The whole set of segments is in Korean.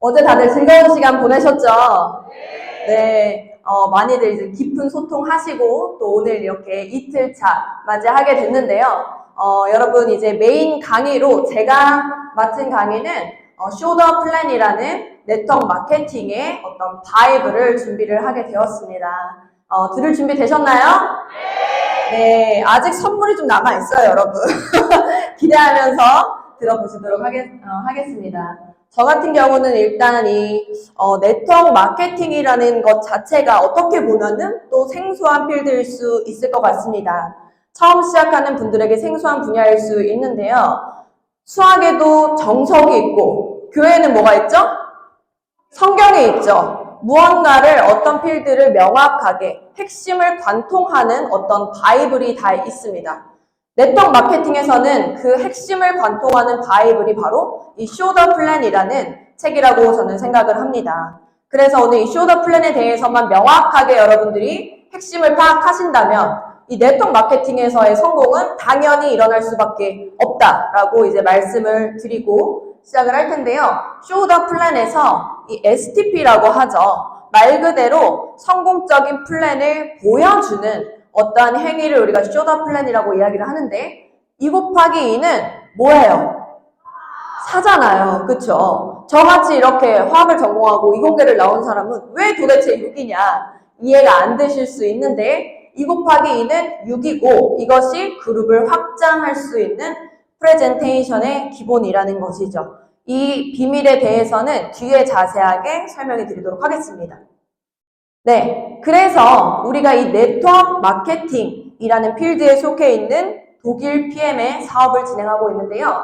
어제 다들 즐거운 시간 보내셨죠? 네. 많이들 이제 깊은 소통하시고 또 오늘 이렇게 이틀차 맞이하게 됐는데요. 여러분 이제 메인 강의로 제가 맡은 강의는 쇼더 플랜이라는 네트워크 마케팅의 어떤 바이브를 준비를 하게 되었습니다. 들을 준비 되셨나요? 네. 아직 선물이 좀 남아있어요, 여러분. 기대하면서 들어보시도록 하겠습니다. 저 같은 경우는 일단 이 네트워크 마케팅이라는 것 자체가 어떻게 보면은 또 생소한 필드일 수 있을 것 같습니다. 처음 시작하는 분들에게 생소한 분야일 수 있는데요. 수학에도 정석이 있고 교회에는 뭐가 있죠? 성경이 있죠. 무언가를 어떤 필드를 명확하게 핵심을 관통하는 어떤 바이블이 다 있습니다. 네트워크 마케팅에서는 그 핵심을 관통하는 바이블이 바로 이 쇼더 플랜이라는 책이라고 저는 생각을 합니다. 그래서 오늘 이 쇼더 플랜에 대해서만 명확하게 여러분들이 핵심을 파악하신다면 이 네트워크 마케팅에서의 성공은 당연히 일어날 수밖에 없다라고 이제 말씀을 드리고 시작을 할 텐데요. 쇼더 플랜에서 이 STP라고 하죠. 말 그대로 성공적인 플랜을 보여주는 어떠한 행위를 우리가 쇼더 플랜이라고 이야기를 하는데 2 곱하기 2는 뭐예요? 사잖아요. 그쵸? 저같이 이렇게 화학을 전공하고 이공계를 나온 사람은 왜 도대체 6이냐 이해가 안 되실 수 있는데 2 곱하기 2는 6이고 이것이 그룹을 확장할 수 있는 프레젠테이션의 기본이라는 것이죠. 이 비밀에 대해서는 뒤에 자세하게 설명해 드리도록 하겠습니다. 네, 그래서 우리가 이 네트워크 마케팅이라는 필드에 속해 있는 독일 PM의 사업을 진행하고 있는데요.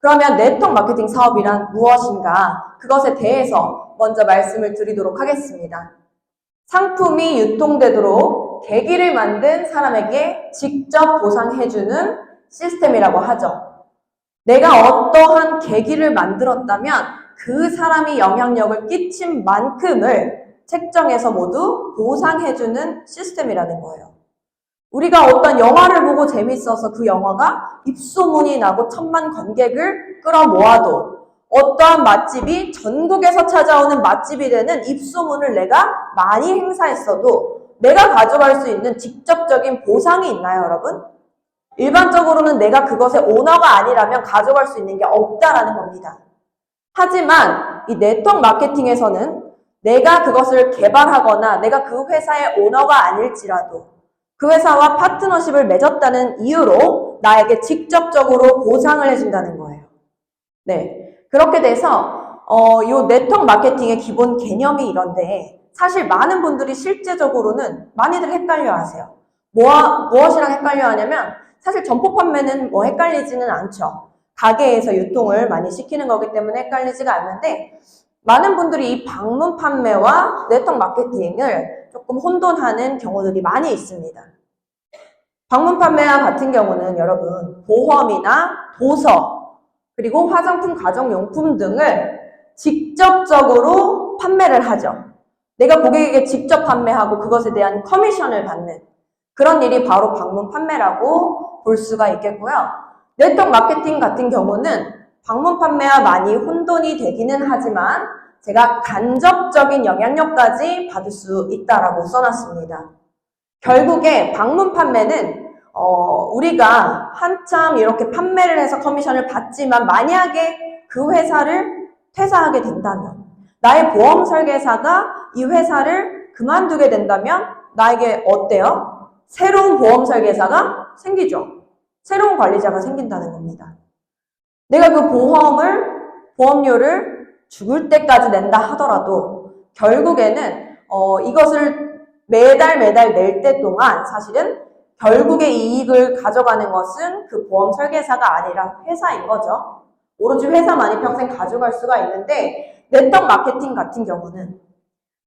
그러면 네트워크 마케팅 사업이란 무엇인가? 그것에 대해서 먼저 말씀을 드리도록 하겠습니다. 상품이 유통되도록 계기를 만든 사람에게 직접 보상해주는 시스템이라고 하죠. 내가 어떠한 계기를 만들었다면 그 사람이 영향력을 끼친 만큼을 책정해서 모두 보상해주는 시스템이라는 거예요. 우리가 어떤 영화를 보고 재밌어서 그 영화가 입소문이 나고 천만 관객을 끌어모아도 어떠한 맛집이 전국에서 찾아오는 맛집이 되는 입소문을 내가 많이 행사했어도 내가 가져갈 수 있는 직접적인 보상이 있나요, 여러분? 일반적으로는 내가 그것의 오너가 아니라면 가져갈 수 있는 게 없다라는 겁니다. 하지만 이 네트워크 마케팅에서는 내가 그것을 개발하거나 내가 그 회사의 오너가 아닐지라도 그 회사와 파트너십을 맺었다는 이유로 나에게 직접적으로 보상을 해준다는 거예요. 네, 그렇게 돼서 이 네트워크 마케팅의 기본 개념이 이런데 사실 많은 분들이 실제적으로는 많이들 헷갈려 하세요. 무엇이랑 헷갈려 하냐면 사실 점포 판매는 뭐 헷갈리지는 않죠. 가게에서 유통을 많이 시키는 거기 때문에 헷갈리지가 않는데 많은 분들이 이 방문 판매와 네트워크 마케팅을 조금 혼돈하는 경우들이 많이 있습니다. 방문 판매와 같은 경우는 여러분 보험이나 도서 그리고 화장품, 가정용품 등을 직접적으로 판매를 하죠. 내가 고객에게 직접 판매하고 그것에 대한 커미션을 받는 그런 일이 바로 방문 판매라고 볼 수가 있겠고요. 네트워크 마케팅 같은 경우는 방문 판매와 많이 혼돈이 되기는 하지만 제가 간접적인 영향력까지 받을 수 있다라고 써놨습니다. 결국에 방문 판매는 우리가 한참 이렇게 판매를 해서 커미션을 받지만 만약에 그 회사를 퇴사하게 된다면 나의 보험 설계사가 이 회사를 그만두게 된다면 나에게 어때요? 새로운 보험 설계사가 생기죠. 새로운 관리자가 생긴다는 겁니다. 내가 그 보험료를 죽을 때까지 낸다 하더라도 결국에는 이것을 매달 낼 때 동안 사실은 결국에 이익을 가져가는 것은 그 보험 설계사가 아니라 회사인 거죠. 오로지 회사만이 평생 가져갈 수가 있는데 네트워크 마케팅 같은 경우는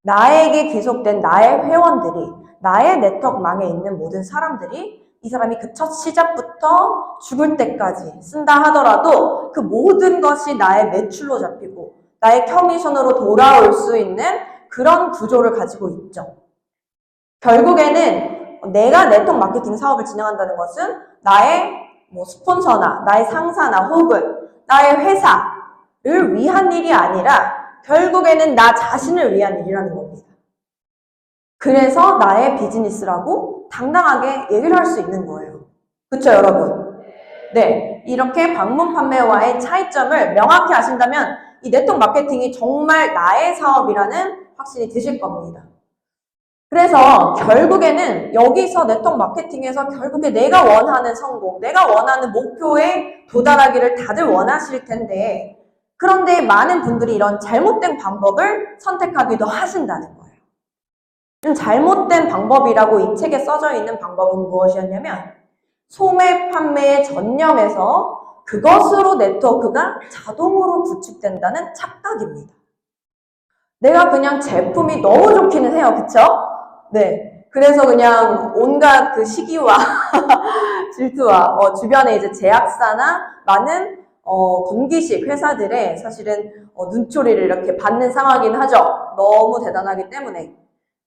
나에게 귀속된 나의 회원들이 나의 네트워크망에 있는 모든 사람들이 이 사람이 그 첫 시작부터 죽을 때까지 쓴다 하더라도 그 모든 것이 나의 매출로 잡히고 나의 커미션으로 돌아올 수 있는 그런 구조를 가지고 있죠. 결국에는 내가 네트워크 마케팅 사업을 진행한다는 것은 나의 스폰서나 나의 상사나 혹은 나의 회사를 위한 일이 아니라 결국에는 나 자신을 위한 일이라는 겁니다. 그래서 나의 비즈니스라고 당당하게 얘기를 할 수 있는 거예요. 그쵸, 여러분? 네. 이렇게 방문 판매와의 차이점을 명확히 아신다면 이 네트워크 마케팅이 정말 나의 사업이라는 확신이 드실 겁니다. 그래서 결국에는 여기서 네트워크 마케팅에서 결국에 내가 원하는 성공, 내가 원하는 목표에 도달하기를 다들 원하실 텐데 그런데 많은 분들이 이런 잘못된 방법을 선택하기도 하신다는 거예요. 잘못된 방법이라고 이 책에 써져 있는 방법은 무엇이었냐면 소매 판매에 전념해서 그것으로 네트워크가 자동으로 구축된다는 착각입니다. 내가 그냥 제품이 너무 좋기는 해요. 그쵸? 네. 그래서 그냥 온갖 그 시기와 질투와 주변에 이제 제약사나 많은 분기식 회사들의 사실은 눈초리를 이렇게 받는 상황이긴 하죠. 너무 대단하기 때문에.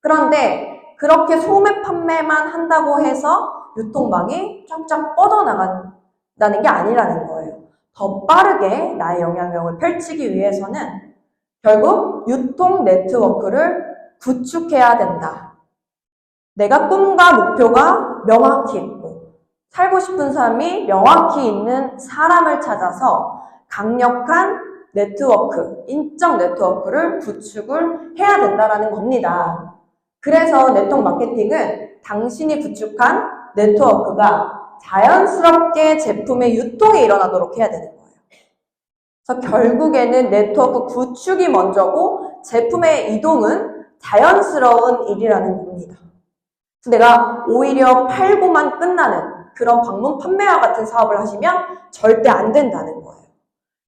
그런데 그렇게 소매 판매만 한다고 해서 유통망이 쫙쫙 뻗어나간다는 게 아니라는 거예요. 더 빠르게 나의 영향력을 펼치기 위해서는 결국 유통 네트워크를 구축해야 된다. 내가 꿈과 목표가 명확히 있고 살고 싶은 삶이 명확히 있는 사람을 찾아서 강력한 네트워크, 인적 네트워크를 구축을 해야 된다는 겁니다. 그래서 네트워크 마케팅은 당신이 구축한 네트워크가 자연스럽게 제품의 유통이 일어나도록 해야 되는 거예요. 그래서 결국에는 네트워크 구축이 먼저고 제품의 이동은 자연스러운 일이라는 겁니다. 그래서 내가 오히려 팔고만 끝나는 그런 방문 판매와 같은 사업을 하시면 절대 안 된다는 거예요.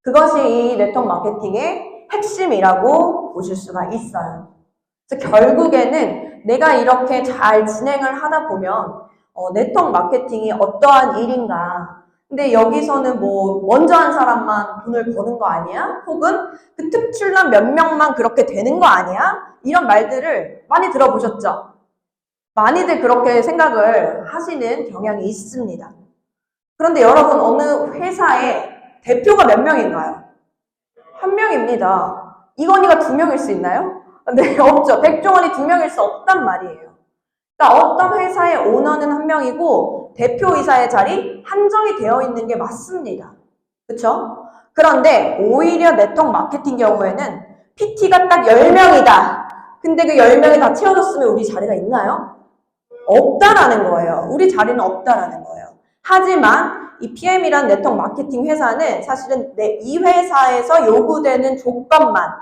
그것이 이 네트워크 마케팅의 핵심이라고 보실 수가 있어요. 그래서 결국에는 내가 이렇게 잘 진행을 하다 보면 네트워크 마케팅이 어떠한 일인가. 근데 여기서는 뭐 먼저 한 사람만 돈을 버는 거 아니야? 혹은 그 특출난 몇 명만 그렇게 되는 거 아니야? 이런 말들을 많이 들어보셨죠? 많이들 그렇게 생각을 하시는 경향이 있습니다. 그런데 여러분 어느 회사에 대표가 몇 명인가요? 한 명입니다. 이건희가 두 명일 수 있나요? 네, 없죠. 백종원이 두 명일 수 없단 말이에요. 그러니까 어떤 회사의 오너는 한 명이고 대표이사의 자리 한정이 되어 있는 게 맞습니다. 그렇죠? 그런데 오히려 네트워크 마케팅 경우에는 PT가 딱 10명이다. 근데 그 10명이 다 채워졌으면 우리 자리가 있나요? 없다라는 거예요. 우리 자리는 없다라는 거예요. 하지만 이 PM이란 네트워크 마케팅 회사는 사실은 이 회사에서 요구되는 조건만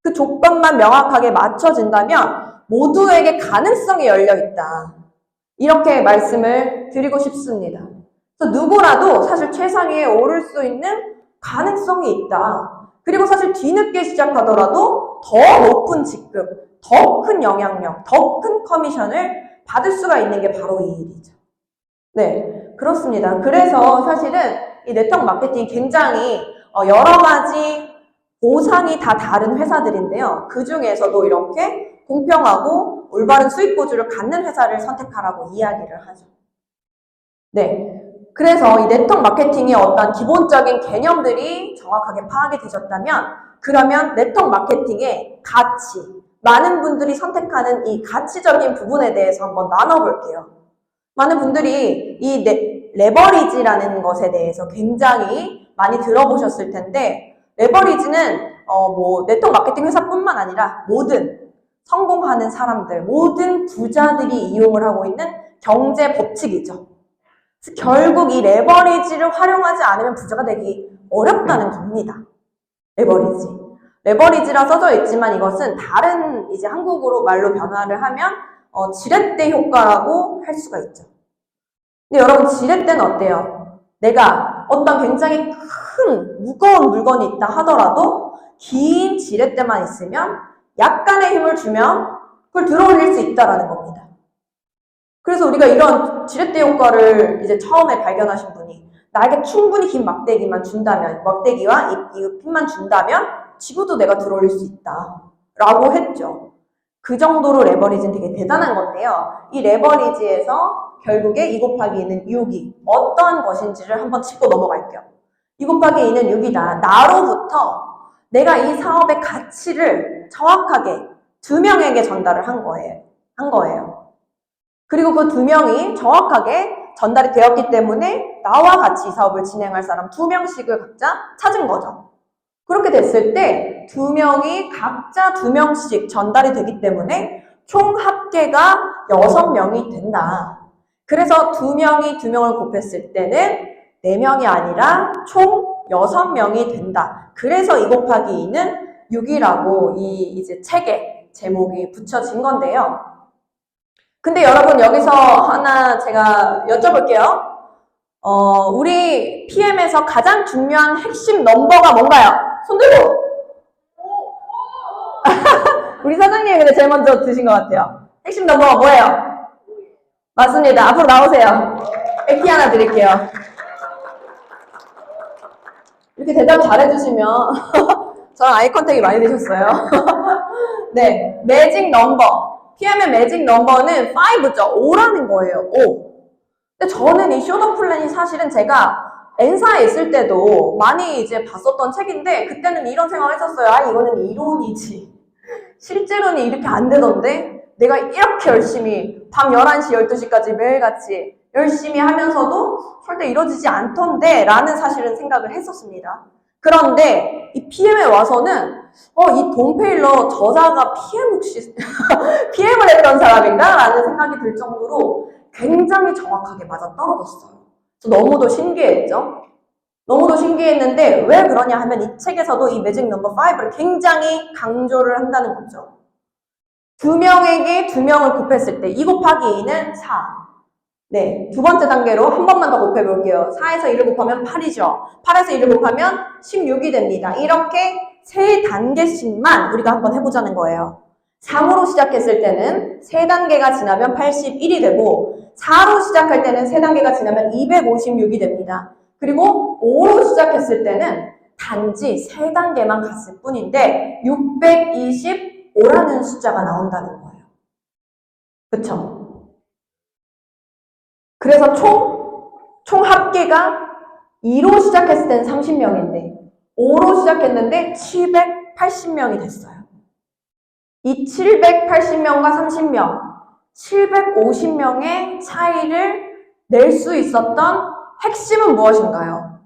그 조건만 명확하게 맞춰진다면 모두에게 가능성이 열려 있다. 이렇게 말씀을 드리고 싶습니다. 그래서 누구라도 사실 최상위에 오를 수 있는 가능성이 있다. 그리고 사실 뒤늦게 시작하더라도 더 높은 직급, 더 큰 영향력, 더 큰 커미션을 받을 수가 있는 게 바로 이 일이죠. 네, 그렇습니다. 그래서 사실은 이 네트워크 마케팅이 굉장히 여러 가지 보상이 다 다른 회사들인데요. 그 중에서도 이렇게 공평하고 올바른 수익 구조를 갖는 회사를 선택하라고 이야기를 하죠. 네. 그래서 이 네트워크 마케팅의 어떤 기본적인 개념들이 정확하게 파악이 되셨다면 그러면 네트워크 마케팅의 가치, 많은 분들이 선택하는 이 가치적인 부분에 대해서 한번 나눠볼게요. 많은 분들이 이 레버리지라는 것에 대해서 굉장히 많이 들어보셨을 텐데 레버리지는 뭐 네트워크 마케팅 회사뿐만 아니라 모든 성공하는 사람들, 모든 부자들이 이용을 하고 있는 경제 법칙이죠. 결국 이 레버리지를 활용하지 않으면 부자가 되기 어렵다는 겁니다. 레버리지. 레버리지라 써져 있지만 이것은 다른 이제 한국어로 말로 변화를 하면 지렛대 효과라고 할 수가 있죠. 근데 여러분 지렛대는 어때요? 내가 어떤 굉장히 큰 무거운 물건이 있다 하더라도 긴 지렛대만 있으면 약간의 힘을 주면 그걸 들어올릴 수 있다라는 겁니다. 그래서 우리가 이런 지렛대 효과를 이제 처음에 발견하신 분이 나에게 충분히 긴 막대기만 준다면, 막대기와 이 핀만 준다면 지구도 내가 들어올릴 수 있다 라고 했죠. 그 정도로 레버리지는 되게 대단한 건데요. 이 레버리지에서 결국에 2 곱하기 2는 6이 어떤 것인지를 한번 짚고 넘어갈게요. 2 곱하기 2는 6이다. 나로부터 내가 이 사업의 가치를 정확하게 2명에게 전달을 한 거예요. 그리고 그 2명이 정확하게 전달이 되었기 때문에 나와 같이 이 사업을 진행할 사람 2명씩을 각자 찾은 거죠. 그렇게 됐을 때 2명이 각자 2명씩 전달이 되기 때문에 총 합계가 6명이 된다. 그래서 2명이 2명을 곱했을 때는 4명이 아니라 총 6명이 된다. 그래서 2 곱하기 2는 6이라고 이제 책에 제목이 붙여진 건데요. 근데 여러분 여기서 하나 제가 여쭤볼게요. 우리 PM에서 가장 중요한 핵심 넘버가 뭔가요? 손 들고! 우리 사장님이 근데 제일 먼저 드신 것 같아요. 핵심 넘버가 뭐예요? 맞습니다. 앞으로 나오세요. 액티 하나 드릴게요. 이렇게 대답 잘해주시면 저랑 아이 컨택이 많이 되셨어요. 네, 매직 넘버. PM의 매직 넘버는 5죠. 5라는 거예요. 5. 근데 저는 이 쇼더 플랜이 사실은 제가 N사에 있을 때도 많이 이제 봤었던 책인데 그때는 이런 생각을 했었어요. 아, 이거는 이론이지. 실제로는 이렇게 안 되던데 내가 이렇게 열심히 밤 11시, 12시까지 매일같이 열심히 하면서도 절대 이루어지지 않던데 라는 사실은 생각을 했었습니다. 그런데 이 PM에 와서는 이 돈 페일러 저자가 PM 혹시 PM을 했던 사람인가? 라는 생각이 들 정도로 굉장히 정확하게 맞아떨어졌어요. 너무도 신기했죠? 너무도 신기했는데 왜 그러냐 하면 이 책에서도 이 매직 넘버 5를 굉장히 강조를 한다는 거죠. 2명에게 2명을 곱했을 때 2 곱하기 2는 4. 네, 두 번째 단계로 한 번만 더 곱해볼게요. 4에서 1을 곱하면 8이죠. 8에서 1을 곱하면 16이 됩니다. 이렇게 3단계씩만 우리가 한번 해보자는 거예요. 3으로 시작했을 때는 3단계가 지나면 81이 되고 4로 시작할 때는 3단계가 지나면 256이 됩니다. 그리고 5로 시작했을 때는 단지 3단계만 갔을 뿐인데 625라는 숫자가 나온다는 거예요. 그쵸? 그래서 총 합계가 2로 시작했을 때는 30명인데 5로 시작했는데 780명이 됐어요. 이 780명과 30명, 750명의 차이를 낼 수 있었던 핵심은 무엇인가요?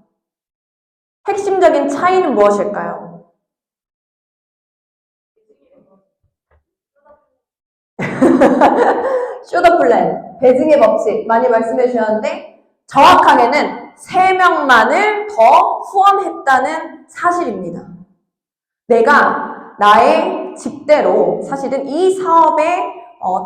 핵심적인 차이는 무엇일까요? 쇼더 플랜, 배징의 법칙 많이 말씀해 주셨는데 정확하게는 3명만을 더 후원했다는 사실입니다. 내가 나의 집대로 사실은 이 사업의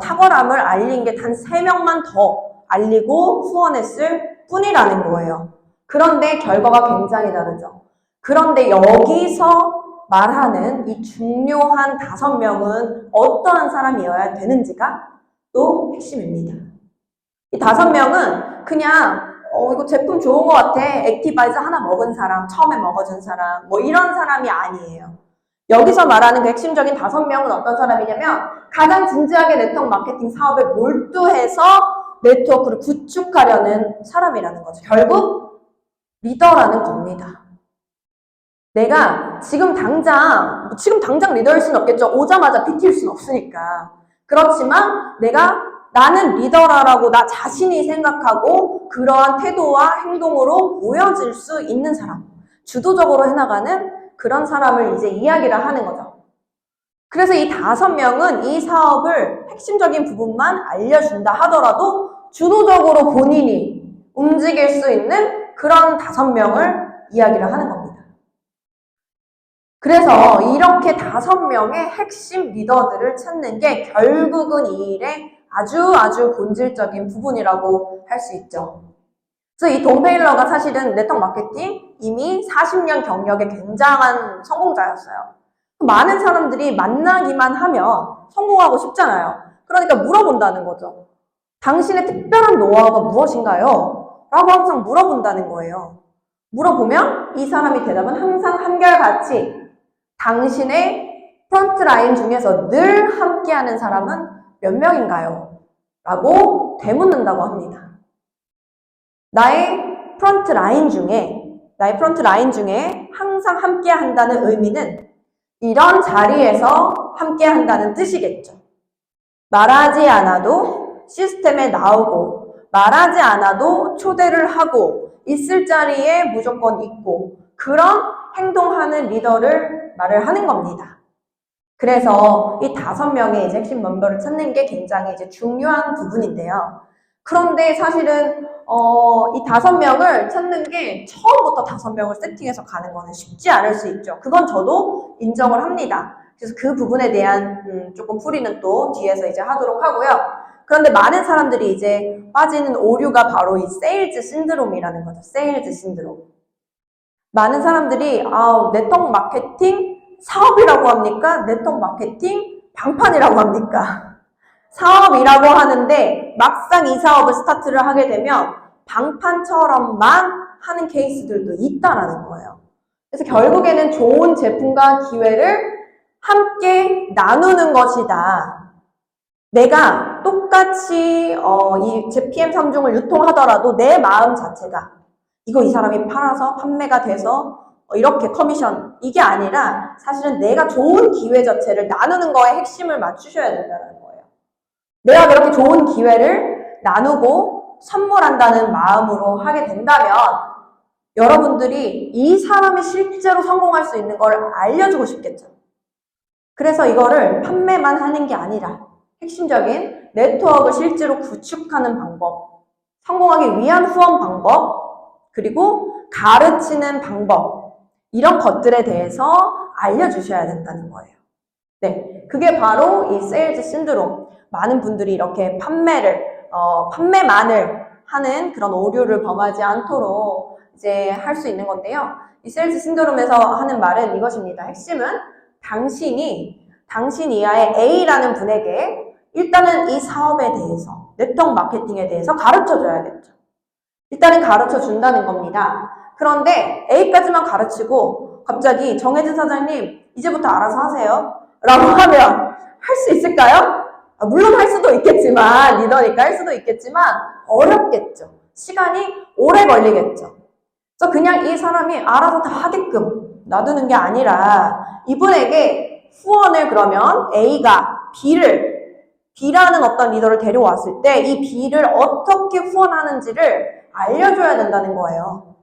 탁월함을 알린 게 단 3명만 더 알리고 후원했을 뿐이라는 거예요. 그런데 결과가 굉장히 다르죠. 그런데 여기서 말하는 이 중요한 5명은 어떠한 사람이어야 되는지가 또 핵심입니다. 이 5명은 그냥 이거 제품 좋은 것 같아. 액티바이즈 하나 먹은 사람, 처음에 먹어준 사람, 뭐 이런 사람이 아니에요. 여기서 말하는 그 핵심적인 5명은 어떤 사람이냐면 가장 진지하게 네트워크 마케팅 사업에 몰두해서 네트워크를 구축하려는 사람이라는 거죠. 결국 리더라는 겁니다. 내가 지금 당장 리더일 수는 없겠죠. 오자마자 PT일 수는 없으니까. 그렇지만 나는 리더라고 나 자신이 생각하고 그러한 태도와 행동으로 보여질 수 있는 사람, 주도적으로 해나가는 그런 사람을 이제 이야기를 하는 거죠. 그래서 이 5명은 이 사업을 핵심적인 부분만 알려준다 하더라도 주도적으로 본인이 움직일 수 있는 그런 5명을 이야기를 하는 겁니다. 그래서 이렇게 5명의 핵심 리더들을 찾는 게 결국은 이 일의 아주 본질적인 부분이라고 할 수 있죠. 그래서 이 돈 페일러가 사실은 네트워크 마케팅 이미 40년 경력의 굉장한 성공자였어요. 많은 사람들이 만나기만 하면 성공하고 싶잖아요. 그러니까 물어본다는 거죠. 당신의 특별한 노하우가 무엇인가요? 라고 항상 물어본다는 거예요. 물어보면 이 사람의 대답은 항상 한결같이 당신의 프론트라인 중에서 늘 함께하는 사람은 몇 명인가요? 라고 되묻는다고 합니다. 나의 프론트라인 중에 항상 함께한다는 의미는 이런 자리에서 함께 한다는 뜻이겠죠. 말하지 않아도 시스템에 나오고, 말하지 않아도 초대를 하고, 있을 자리에 무조건 있고, 그런 행동하는 리더를 말을 하는 겁니다. 그래서 이 5명의 이제 핵심 멤버를 찾는 게 굉장히 이제 중요한 부분인데요. 그런데 사실은 이 5명을 찾는 게 처음부터 5명을 세팅해서 가는 거는 쉽지 않을 수 있죠. 그건 저도 인정을 합니다. 그래서 그 부분에 대한 조금 풀이는 또 뒤에서 이제 하도록 하고요. 그런데 많은 사람들이 이제 빠지는 오류가 바로 이 세일즈 신드롬이라는 거죠. 세일즈 신드롬. 많은 사람들이 네트워크 마케팅 사업이라고 합니까? 네트워크 마케팅 방판이라고 합니까? 사업이라고 하는데 막상 이 사업을 스타트를 하게 되면 방판처럼만 하는 케이스들도 있다라는 거예요. 그래서 결국에는 좋은 제품과 기회를 함께 나누는 것이다. 내가 똑같이 이 제 PM3중을 유통하더라도 내 마음 자체가 이거 이 사람이 팔아서 판매가 돼서 이렇게 커미션 이게 아니라 사실은 내가 좋은 기회 자체를 나누는 거에 핵심을 맞추셔야 된다는 거예요. 내가 그렇게 좋은 기회를 나누고 선물한다는 마음으로 하게 된다면 여러분들이 이 사람이 실제로 성공할 수 있는 걸 알려주고 싶겠죠. 그래서 이거를 판매만 하는 게 아니라 핵심적인 네트워크를 실제로 구축하는 방법, 성공하기 위한 후원 방법, 그리고 가르치는 방법, 이런 것들에 대해서 알려주셔야 된다는 거예요. 네, 그게 바로 이 세일즈 신드롬. 많은 분들이 이렇게 판매만을 하는 그런 오류를 범하지 않도록 이제 할 수 있는 건데요. 이 세일즈 신드롬에서 하는 말은 이것입니다. 핵심은 당신 이하의 A라는 분에게 일단은 이 사업에 대해서, 네트워크 마케팅에 대해서 가르쳐 줘야겠죠. 일단은 가르쳐 준다는 겁니다. 그런데 A까지만 가르치고 갑자기 정혜진 사장님 이제부터 알아서 하세요 라고 하면 할 수 있을까요? 물론 할 수도 있겠지만, 리더니까 할 수도 있겠지만 어렵겠죠. 시간이 오래 걸리겠죠. 그래서 그냥 이 사람이 알아서 다 하게끔 놔두는 게 아니라 이분에게 후원을 그러면 A가 B라는 어떤 리더를 데려왔을 때 이 B를 어떻게 후원하는지를 알려줘야 된다는 거예요.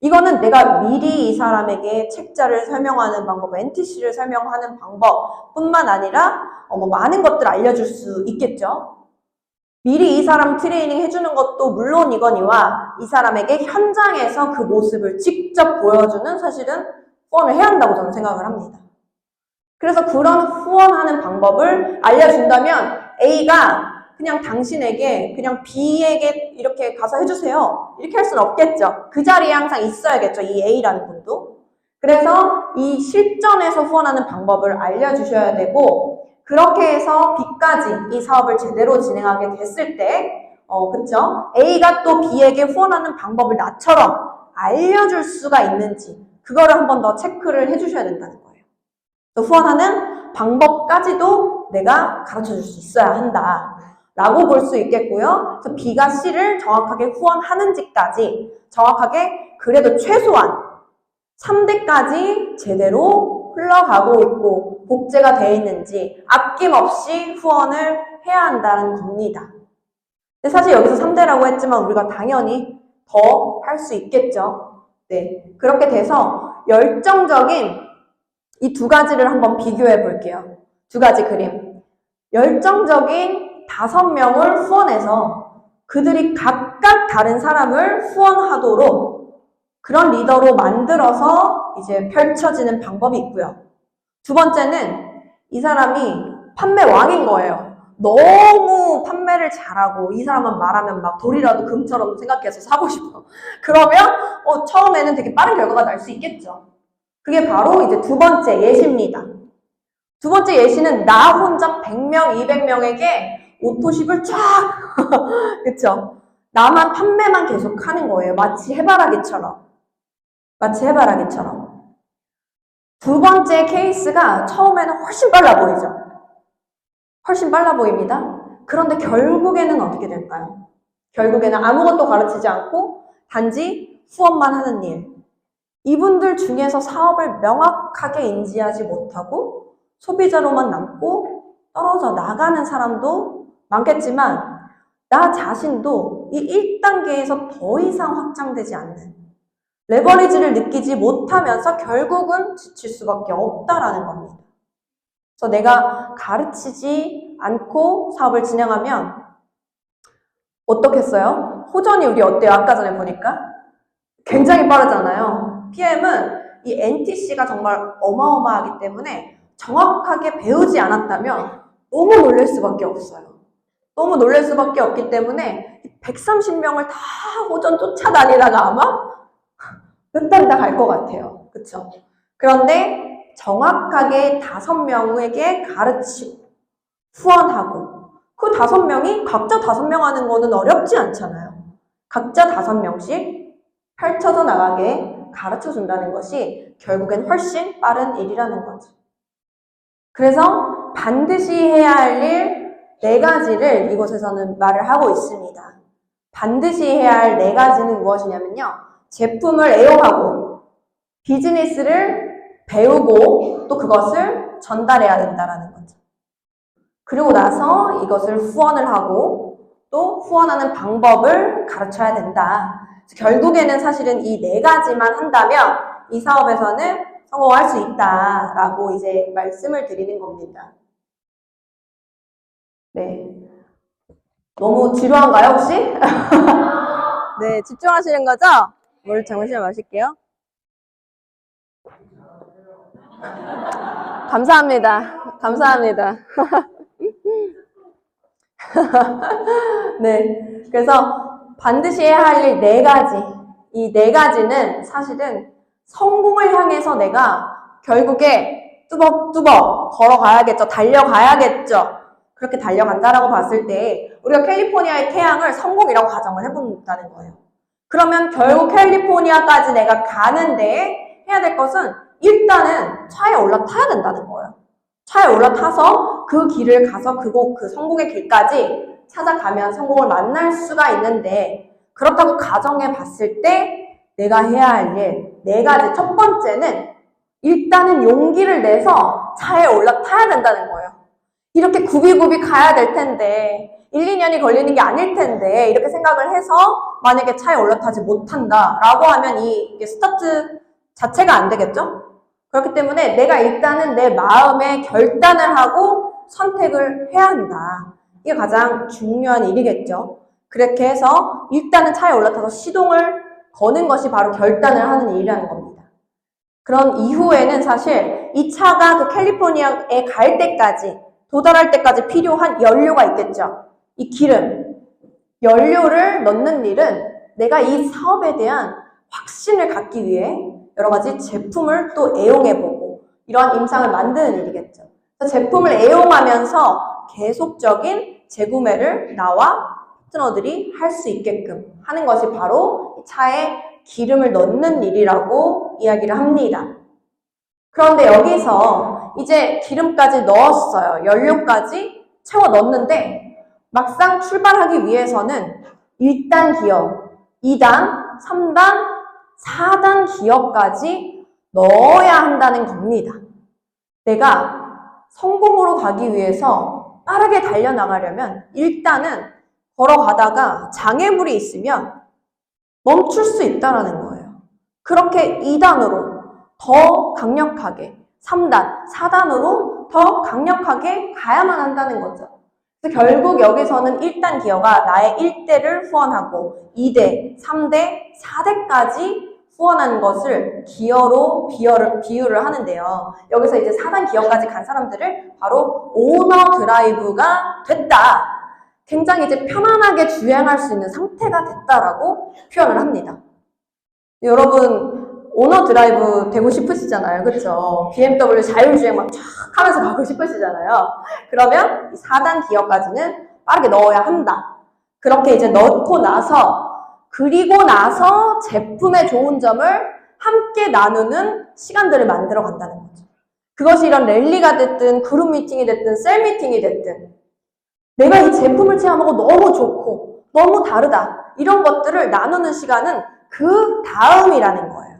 이거는 내가 미리 이 사람에게 책자를 설명하는 방법, NTC를 설명하는 방법 뿐만 아니라 많은 것들을 알려줄 수 있겠죠. 미리 이 사람 트레이닝 해주는 것도 물론이거니와 이 사람에게 현장에서 그 모습을 직접 보여주는 사실은 후원을 해야 한다고 저는 생각을 합니다. 그래서 그런 후원하는 방법을 알려준다면 A가 그냥 당신에게 그냥 B에게 이렇게 가서 해주세요. 이렇게 할 수는 없겠죠. 그 자리에 항상 있어야겠죠. 이 A라는 분도. 그래서 이 실전에서 후원하는 방법을 알려주셔야 되고 그렇게 해서 B까지 이 사업을 제대로 진행하게 됐을 때 그쵸? A가 또 B에게 후원하는 방법을 나처럼 알려줄 수가 있는지 그거를 한 번 더 체크를 해주셔야 된다는 거예요. 후원하는 방법까지도 내가 가르쳐 줄 수 있어야 한다. 라고 볼 수 있겠고요. 그래서 B가 C를 정확하게 후원하는지까지 정확하게 그래도 최소한 3대까지 제대로 흘러가고 있고 복제가 되어 있는지 아낌없이 후원을 해야 한다는 겁니다. 근데 사실 여기서 3대라고 했지만 우리가 당연히 더 할 수 있겠죠. 네, 그렇게 돼서 열정적인 이 2가지를 한번 비교해 볼게요. 2가지 그림. 열정적인 5명을 후원해서 그들이 각각 다른 사람을 후원하도록 그런 리더로 만들어서 이제 펼쳐지는 방법이 있고요. 2번째는 이 사람이 판매 왕인 거예요. 너무 판매를 잘하고 이 사람만 말하면 막 돌이라도 금처럼 생각해서 사고 싶어. 그러면 처음에는 되게 빠른 결과가 날 수 있겠죠. 그게 바로 이제 2번째 예시입니다. 2번째 예시는 나 혼자 100명, 200명에게 오토십을 쫙 그쵸? 나만 판매만 계속 하는 거예요. 마치 해바라기처럼. 2번째 케이스가 처음에는 훨씬 빨라 보이죠? 훨씬 빨라 보입니다. 그런데 결국에는 어떻게 될까요? 결국에는 아무것도 가르치지 않고 단지 후원만 하는 일. 이분들 중에서 사업을 명확하게 인지하지 못하고 소비자로만 남고 떨어져 나가는 사람도 많겠지만 나 자신도 이 1단계에서 더 이상 확장되지 않는 레버리지를 느끼지 못하면서 결국은 지칠 수밖에 없다라는 겁니다. 그래서 내가 가르치지 않고 사업을 진행하면 어떻겠어요? 호전이 우리 어때요? 아까 전에 보니까 굉장히 빠르잖아요. PM은 이 NTC가 정말 어마어마하기 때문에 정확하게 배우지 않았다면 너무 놀랄 수밖에 없어요. 너무 놀랄 수밖에 없기 때문에 130명을 다 호전 쫓아다니다가 아마 몇 달 다 갈 것 같아요. 그쵸? 그런데 정확하게 5명에게 가르치고 후원하고 그 5명이 각자 5명 하는 거는 어렵지 않잖아요. 각자 5명씩 펼쳐져 나가게 가르쳐 준다는 것이 결국엔 훨씬 빠른 일이라는 거죠. 그래서 반드시 해야 할 일 4가지를 이곳에서는 말을 하고 있습니다. 반드시 해야 할 4가지는 무엇이냐면요. 제품을 애용하고 비즈니스를 배우고 또 그것을 전달해야 된다는 거죠. 그리고 나서 이것을 후원을 하고 또 후원하는 방법을 가르쳐야 된다. 결국에는 사실은 이 4가지만 한다면 이 사업에서는 성공할 수 있다라고 이제 말씀을 드리는 겁니다. 네. 너무 지루한가요, 혹시? 네, 집중하시는 거죠? 물 잠시만 마실게요. 감사합니다. 감사합니다. 네. 그래서 반드시 해야 할 일 4가지. 이 4가지는 사실은 성공을 향해서 내가 결국에 뚜벅뚜벅 걸어가야겠죠. 달려가야겠죠. 그렇게 달려간다라고 봤을 때 우리가 캘리포니아의 태양을 성공이라고 가정을 해본다는 거예요. 그러면 결국 캘리포니아까지 내가 가는데 해야 될 것은 일단은 차에 올라타야 된다는 거예요. 차에 올라타서 그 길을 가서 그 성공의 길까지 찾아가면 성공을 만날 수가 있는데 그렇다고 가정해 봤을 때 내가 해야 할 일 4가지. 첫 번째는 일단은 용기를 내서 차에 올라타야 된다는 거예요. 이렇게 굽이굽이 가야 될 텐데 1, 2년이 걸리는 게 아닐 텐데 이렇게 생각을 해서 만약에 차에 올라타지 못한다라고 하면 이게 스타트 자체가 안 되겠죠? 그렇기 때문에 내가 일단은 내 마음에 결단을 하고 선택을 해야 한다. 이게 가장 중요한 일이겠죠. 그렇게 해서 일단은 차에 올라타서 시동을 거는 것이 바로 결단을 하는 일이라는 겁니다. 그런 이후에는 사실 이 차가 그 캘리포니아에 갈 때까지 도달할 때까지 필요한 연료가 있겠죠. 이 기름, 연료를 넣는 일은 내가 이 사업에 대한 확신을 갖기 위해 여러 가지 제품을 또 애용해보고 이러한 임상을 만드는 일이겠죠. 제품을 애용하면서 계속적인 재구매를 나와 파트너들이 할 수 있게끔 하는 것이 바로 차에 기름을 넣는 일이라고 이야기를 합니다. 그런데 여기서 이제 기름까지 넣었어요. 연료까지 채워 넣었는데 막상 출발하기 위해서는 1단 기어, 2단, 3단, 4단 기어까지 넣어야 한다는 겁니다. 내가 성공으로 가기 위해서 빠르게 달려나가려면 일단은 걸어가다가 장애물이 있으면 멈출 수 있다는 거예요. 그렇게 2단으로 더 강력하게 3단, 4단으로 더 강력하게 가야만 한다는 거죠. 그래서 결국 여기서는 1단 기어가 나의 1대를 후원하고 2대, 3대, 4대까지 후원하는 것을 기어로 비유를 하는데요. 여기서 이제 4단 기어까지 간 사람들을 바로 오너 드라이브가 됐다. 굉장히 이제 편안하게 주행할 수 있는 상태가 됐다라고 표현을 합니다. 여러분 오너 드라이브 되고 싶으시잖아요. 그쵸? BMW 자율주행 막 쫙 하면서 가고 싶으시잖아요. 그러면 4단 기어까지는 빠르게 넣어야 한다. 그렇게 이제 넣고 나서 그리고 나서 제품의 좋은 점을 함께 나누는 시간들을 만들어 간다는 거죠. 그것이 이런 랠리가 됐든 그룹 미팅이 됐든 셀 미팅이 됐든 내가 이 제품을 체험하고 너무 좋고 너무 다르다. 이런 것들을 나누는 시간은 그 다음이라는 거예요.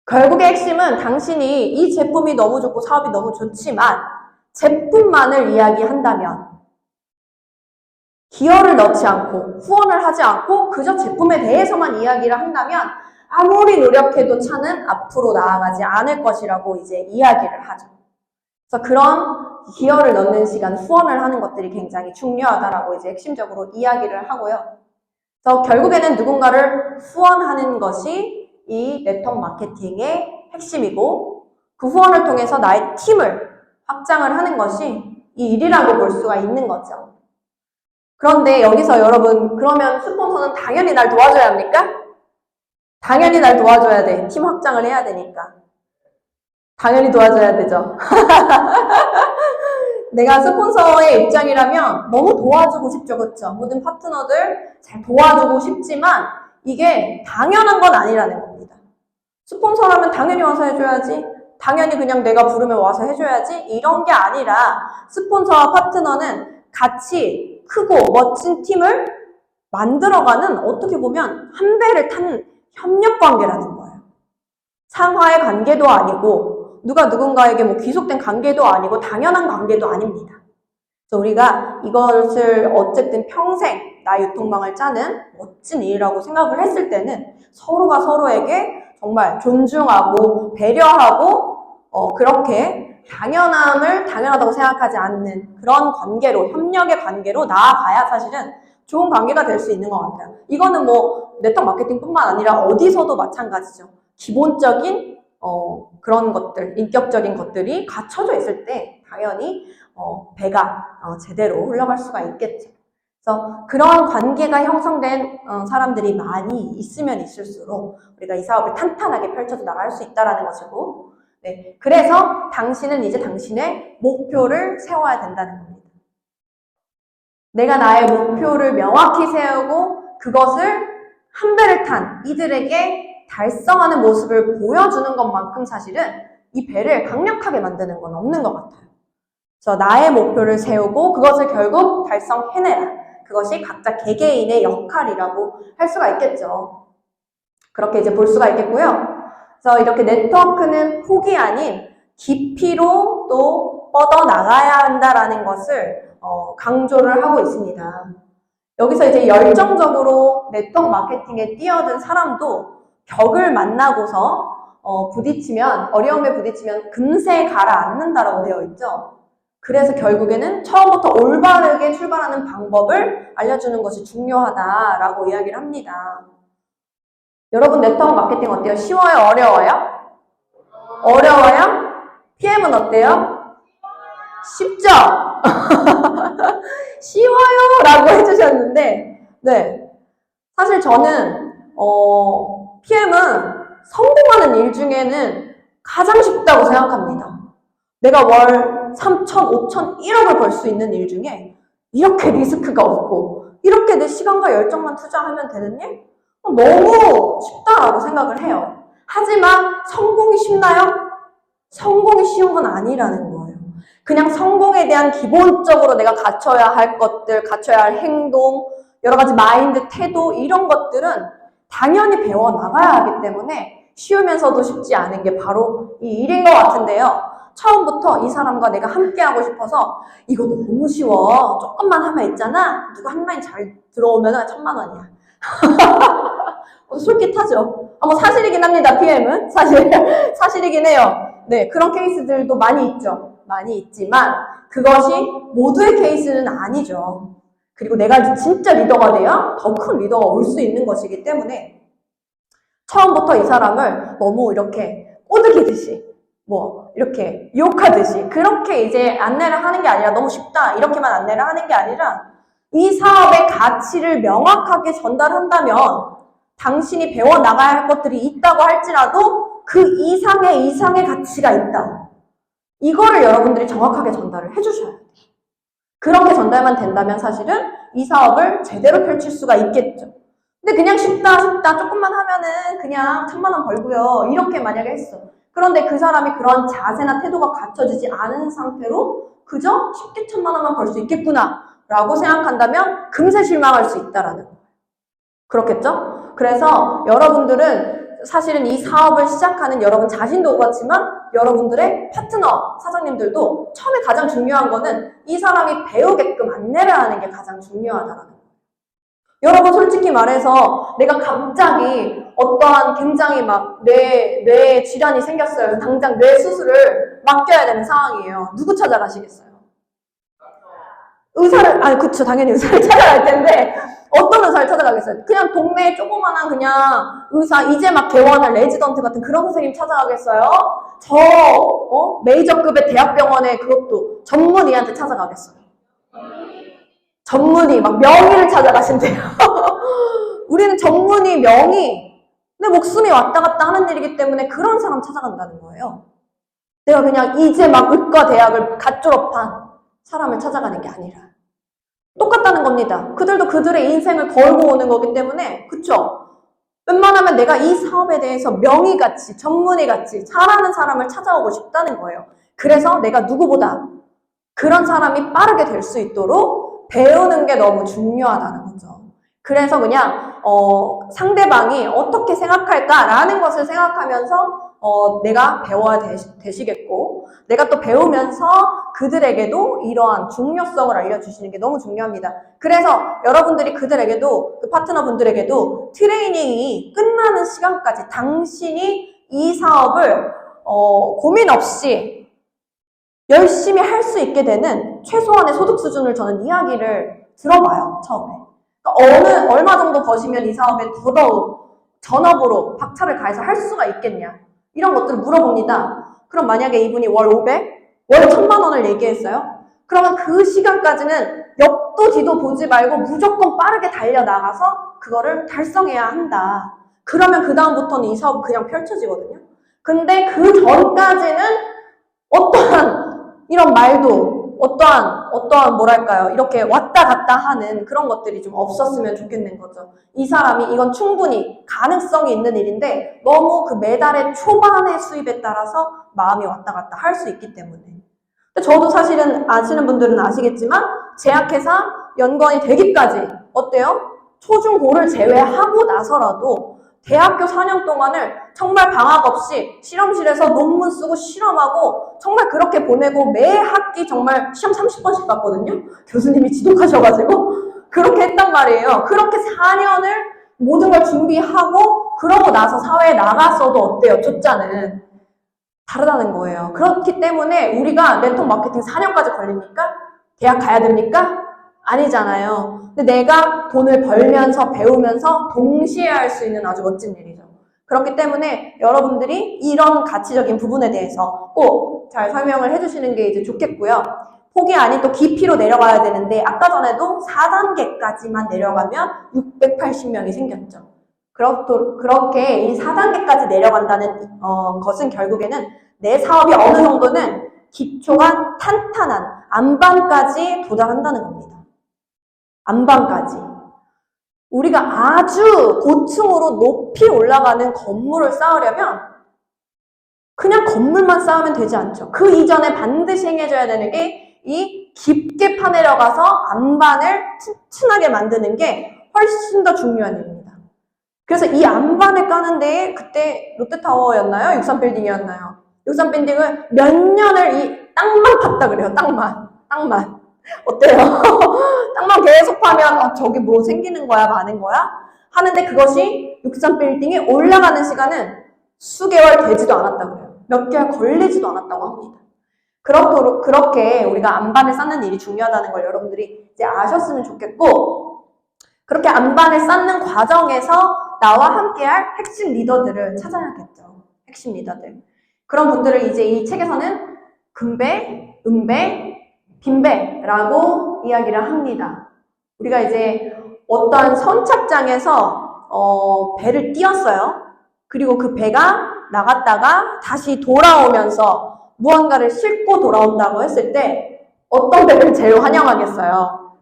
결국의 핵심은 당신이 이 제품이 너무 좋고 사업이 너무 좋지만 제품만을 이야기한다면 기여를 넣지 않고 후원을 하지 않고 그저 제품에 대해서만 이야기를 한다면 아무리 노력해도 차는 앞으로 나아가지 않을 것이라고 이제 이야기를 하죠. 그래서 그런 기여를 넣는 시간, 후원을 하는 것들이 굉장히 중요하다라고 이제 핵심적으로 이야기를 하고요. 그래서 결국에는 누군가를 후원하는 것이 이 네트워크 마케팅의 핵심이고 그 후원을 통해서 나의 팀을 확장을 하는 것이 이 일이라고 볼 수가 있는 거죠. 그런데 여기서 여러분, 그러면 스폰서는 당연히 날 도와줘야 합니까? 당연히 날 도와줘야 돼. 팀 확장을 해야 되니까. 당연히 도와줘야 되죠. 내가 스폰서의 입장이라면 너무 도와주고 싶죠. 그렇죠? 모든 파트너들 잘 도와주고 싶지만 이게 당연한 건 아니라는 겁니다. 스폰서라면 당연히 와서 해줘야지. 당연히 그냥 내가 부르면 와서 해줘야지. 이런 게 아니라 스폰서와 파트너는 같이 크고 멋진 팀을 만들어가는 어떻게 보면 한 배를 타는 협력관계라는 거예요. 상하의 관계도 아니고 누가 누군가에게 뭐 귀속된 관계도 아니고 당연한 관계도 아닙니다. 그래서 우리가 이것을 어쨌든 평생 나 유통망을 짜는 멋진 일이라고 생각을 했을 때는 서로가 서로에게 정말 존중하고 배려하고 그렇게 당연함을 당연하다고 생각하지 않는 그런 관계로, 협력의 관계로 나아가야 사실은 좋은 관계가 될 수 있는 것 같아요. 이거는 뭐 네트워크 마케팅뿐만 아니라 어디서도 마찬가지죠. 기본적인 그런 것들, 인격적인 것들이 갖춰져 있을 때 당연히 배가 제대로 흘러갈 수가 있겠죠. 그래서 그런 관계가 형성된 사람들이 많이 있으면 있을수록 우리가 이 사업을 탄탄하게 펼쳐서 나갈 수 있다는 것이고, 네, 그래서 당신은 이제 당신의 목표를 세워야 된다는 겁니다. 내가 나의 목표를 명확히 세우고 그것을 한 배를 탄 이들에게 달성하는 모습을 보여주는 것만큼 사실은 이 배를 강력하게 만드는 건 없는 것 같아요. 그래서 나의 목표를 세우고 그것을 결국 달성해내라. 그것이 각자 개개인의 역할이라고 할 수가 있겠죠. 그렇게 이제 볼 수가 있겠고요. 그래서 이렇게 네트워크는 폭이 아닌 깊이로 또 뻗어나가야 한다라는 것을 강조를 하고 있습니다. 여기서 이제 열정적으로 네트워크 마케팅에 뛰어든 사람도 벽을 만나고서 어려움에 부딪히면 금세 가라앉는다라고 되어 있죠. 그래서 결국에는 처음부터 올바르게 출발하는 방법을 알려주는 것이 중요하다라고 이야기를 합니다. 여러분 네트워크 마케팅 어때요? 쉬워요? 어려워요? 어려워요? PM은 어때요? 쉽죠? 쉬워요 라고 해주셨는데, 네. 사실 저는 PM은 성공하는 일 중에는 가장 쉽다고 생각합니다. 내가 월 3천, 5천, 1억을 벌 수 있는 일 중에 이렇게 리스크가 없고 이렇게 내 시간과 열정만 투자하면 되는 일? 너무 쉽다라고 생각을 해요. 하지만 성공이 쉽나요? 성공이 쉬운 건 아니라는 거예요. 그냥 성공에 대한 기본적으로 내가 갖춰야 할 것들, 갖춰야 할 행동, 여러 가지 마인드, 태도 이런 것들은 당연히 배워나가야 하기 때문에 쉬우면서도 쉽지 않은 게 바로 이 일인 것 같은데요. 처음부터 이 사람과 내가 함께 하고 싶어서 이거 너무 쉬워. 조금만 하면 있잖아. 누가 한 라인 잘 들어오면 1,000만 원이야. 솔깃하죠. 뭐 사실이긴 합니다. PM은 사실이긴 해요. 네, 그런 케이스들도 많이 있죠. 많이 있지만 그것이 모두의 케이스는 아니죠. 그리고 내가 진짜 리더가 돼야 더 큰 리더가 올 수 있는 것이기 때문에 처음부터 이 사람을 너무 이렇게 꼬드기듯이 이렇게 유혹하듯이 그렇게 이제 안내를 하는 게 아니라 너무 쉽다 이렇게만 안내를 하는 게 아니라 이 사업의 가치를 명확하게 전달한다면 당신이 배워나가야 할 것들이 있다고 할지라도 그 이상의 가치가 있다. 이거를 여러분들이 정확하게 전달을 해주셔야 돼요. 그렇게 전달만 된다면 사실은 이 사업을 제대로 펼칠 수가 있겠죠. 근데 그냥 쉽다 조금만 하면은 그냥 1,000만 원 벌고요. 이렇게 만약에 했어. 그런데 그 사람이 그런 자세나 태도가 갖춰지지 않은 상태로 그저 쉽게 1,000만 원만 벌 수 있겠구나 라고 생각한다면 금세 실망할 수 있다라는 거예요. 그렇겠죠? 그래서 여러분들은 사실은 이 사업을 시작하는 여러분 자신도 그렇지만 여러분들의 파트너, 사장님들도 처음에 가장 중요한 거는 이 사람이 배우게끔 안내를 하는 게 가장 중요하다라는 거예요. 여러분 솔직히 말해서 내가 갑자기 어떠한 굉장히 막 뇌 질환이 생겼어요. 당장 뇌 수술을 맡겨야 되는 상황이에요. 누구 찾아가시겠어요? 그쵸, 당연히 의사를 찾아갈 텐데, 어떤 의사를 찾아가겠어요? 그냥 동네에 조그만한 그냥 의사, 이제 막 개원한 레지던트 같은 그런 선생님 찾아가겠어요? 메이저급의 대학병원에 그것도 전문의한테 찾아가겠어요? 전문의, 막 명의를 찾아가신대요. 우리는 전문의, 명의, 내 목숨이 왔다 갔다 하는 일이기 때문에 그런 사람 찾아간다는 거예요. 내가 그냥 이제 막 의과 대학을 갓 졸업한 사람을 찾아가는 게 아니라 똑같다는 겁니다. 그들도 그들의 인생을 걸고 오는 거기 때문에 그쵸? 웬만하면 내가 이 사업에 대해서 명의같이 전문의같이 잘하는 사람을 찾아오고 싶다는 거예요. 그래서 내가 누구보다 그런 사람이 빠르게 될 수 있도록 배우는 게 너무 중요하다는 거죠. 그래서 그냥 상대방이 어떻게 생각할까라는 것을 생각하면서 내가 배워야 되시겠고 내가 또 배우면서 그들에게도 이러한 중요성을 알려주시는 게 너무 중요합니다. 그래서 여러분들이 그들에게도 그 파트너분들에게도 트레이닝이 끝나는 시간까지 당신이 이 사업을 고민 없이 열심히 할 수 있게 되는 최소한의 소득 수준을 저는 이야기를 들어봐요. 처음에. 그러니까 얼마 정도 버시면 이 사업에 더더욱 전업으로 박차를 가해서 할 수가 있겠냐 이런 것들을 물어봅니다. 그럼 만약에 이분이 월 500, 월 1000만 원을 얘기했어요. 그러면 그 시간까지는 옆도 뒤도 보지 말고 무조건 빠르게 달려나가서 그거를 달성해야 한다. 그러면 그 다음부터는 이 사업은 그냥 펼쳐지거든요. 근데 그 전까지는 어떠한 이런 말도 어떠한 뭐랄까요 이렇게 왔다 갔다 하는 그런 것들이 좀 없었으면 좋겠는 거죠. 이 사람이 이건 충분히 가능성이 있는 일인데 너무 그 매달의 초반의 수입에 따라서 마음이 왔다 갔다 할 수 있기 때문에. 저도 사실은 아시는 분들은 아시겠지만 제약회사 연구원이 되기까지 어때요? 초중고를 제외하고 나서라도 대학교 4년 동안을 정말 방학 없이 실험실에서 논문 쓰고 실험하고 정말 그렇게 보내고 매 학기 정말 시험 30번씩 봤거든요. 교수님이 지독하셔가지고 그렇게 했단 말이에요. 그렇게 4년을 모든 걸 준비하고 그러고 나서 사회에 나갔어도 어때요? 초짜는 다르다는 거예요. 그렇기 때문에 우리가 네트워크 마케팅 4년까지 걸립니까? 대학 가야 됩니까? 아니잖아요. 근데 내가 돈을 벌면서 배우면서 동시에 할 수 있는 아주 멋진 일이죠. 그렇기 때문에 여러분들이 이런 가치적인 부분에 대해서 꼭 잘 설명을 해주시는 게 이제 좋겠고요. 폭이 아닌 또 깊이로 내려가야 되는데 아까 전에도 4단계까지만 내려가면 680명이 생겼죠. 그렇게 이 4단계까지 내려간다는 것은 결국에는 내 사업이 어느 정도는 기초가 탄탄한 안반까지 도달한다는 겁니다. 안반까지. 우리가 아주 고층으로 높이 올라가는 건물을 쌓으려면 그냥 건물만 쌓으면 되지 않죠. 그 이전에 반드시 행해져야 되는 게 이 깊게 파내려가서 안반을 튼튼하게 만드는 게 훨씬 더 중요한 일입니다. 그래서 이 안반을 까는 데에 그때 롯데타워였나요? 63빌딩이었나요? 63빌딩을 몇 년을 이 땅만 팠다 그래요. 땅만. 어때요? 땅만 계속 파면 저기 뭐 생기는 거야 마는 거야? 하는데 그것이 63빌딩이 올라가는 시간은 수개월 되지도 않았다고 해요. 몇 개월 걸리지도 않았다고 합니다. 그렇게 우리가 안반을 쌓는 일이 중요하다는 걸 여러분들이 이제 아셨으면 좋겠고 그렇게 안반을 쌓는 과정에서 나와 함께할 핵심 리더들을 찾아야겠죠. 핵심 리더들. 그런 분들을 이제 이 책에서는 금배, 은배, 빈배라고 이야기를 합니다. 우리가 이제 어떠한 선착장에서 배를 띄웠어요. 그리고 그 배가 나갔다가 다시 돌아오면서 무언가를 싣고 돌아온다고 했을 때 어떤 배를 제일 환영하겠어요?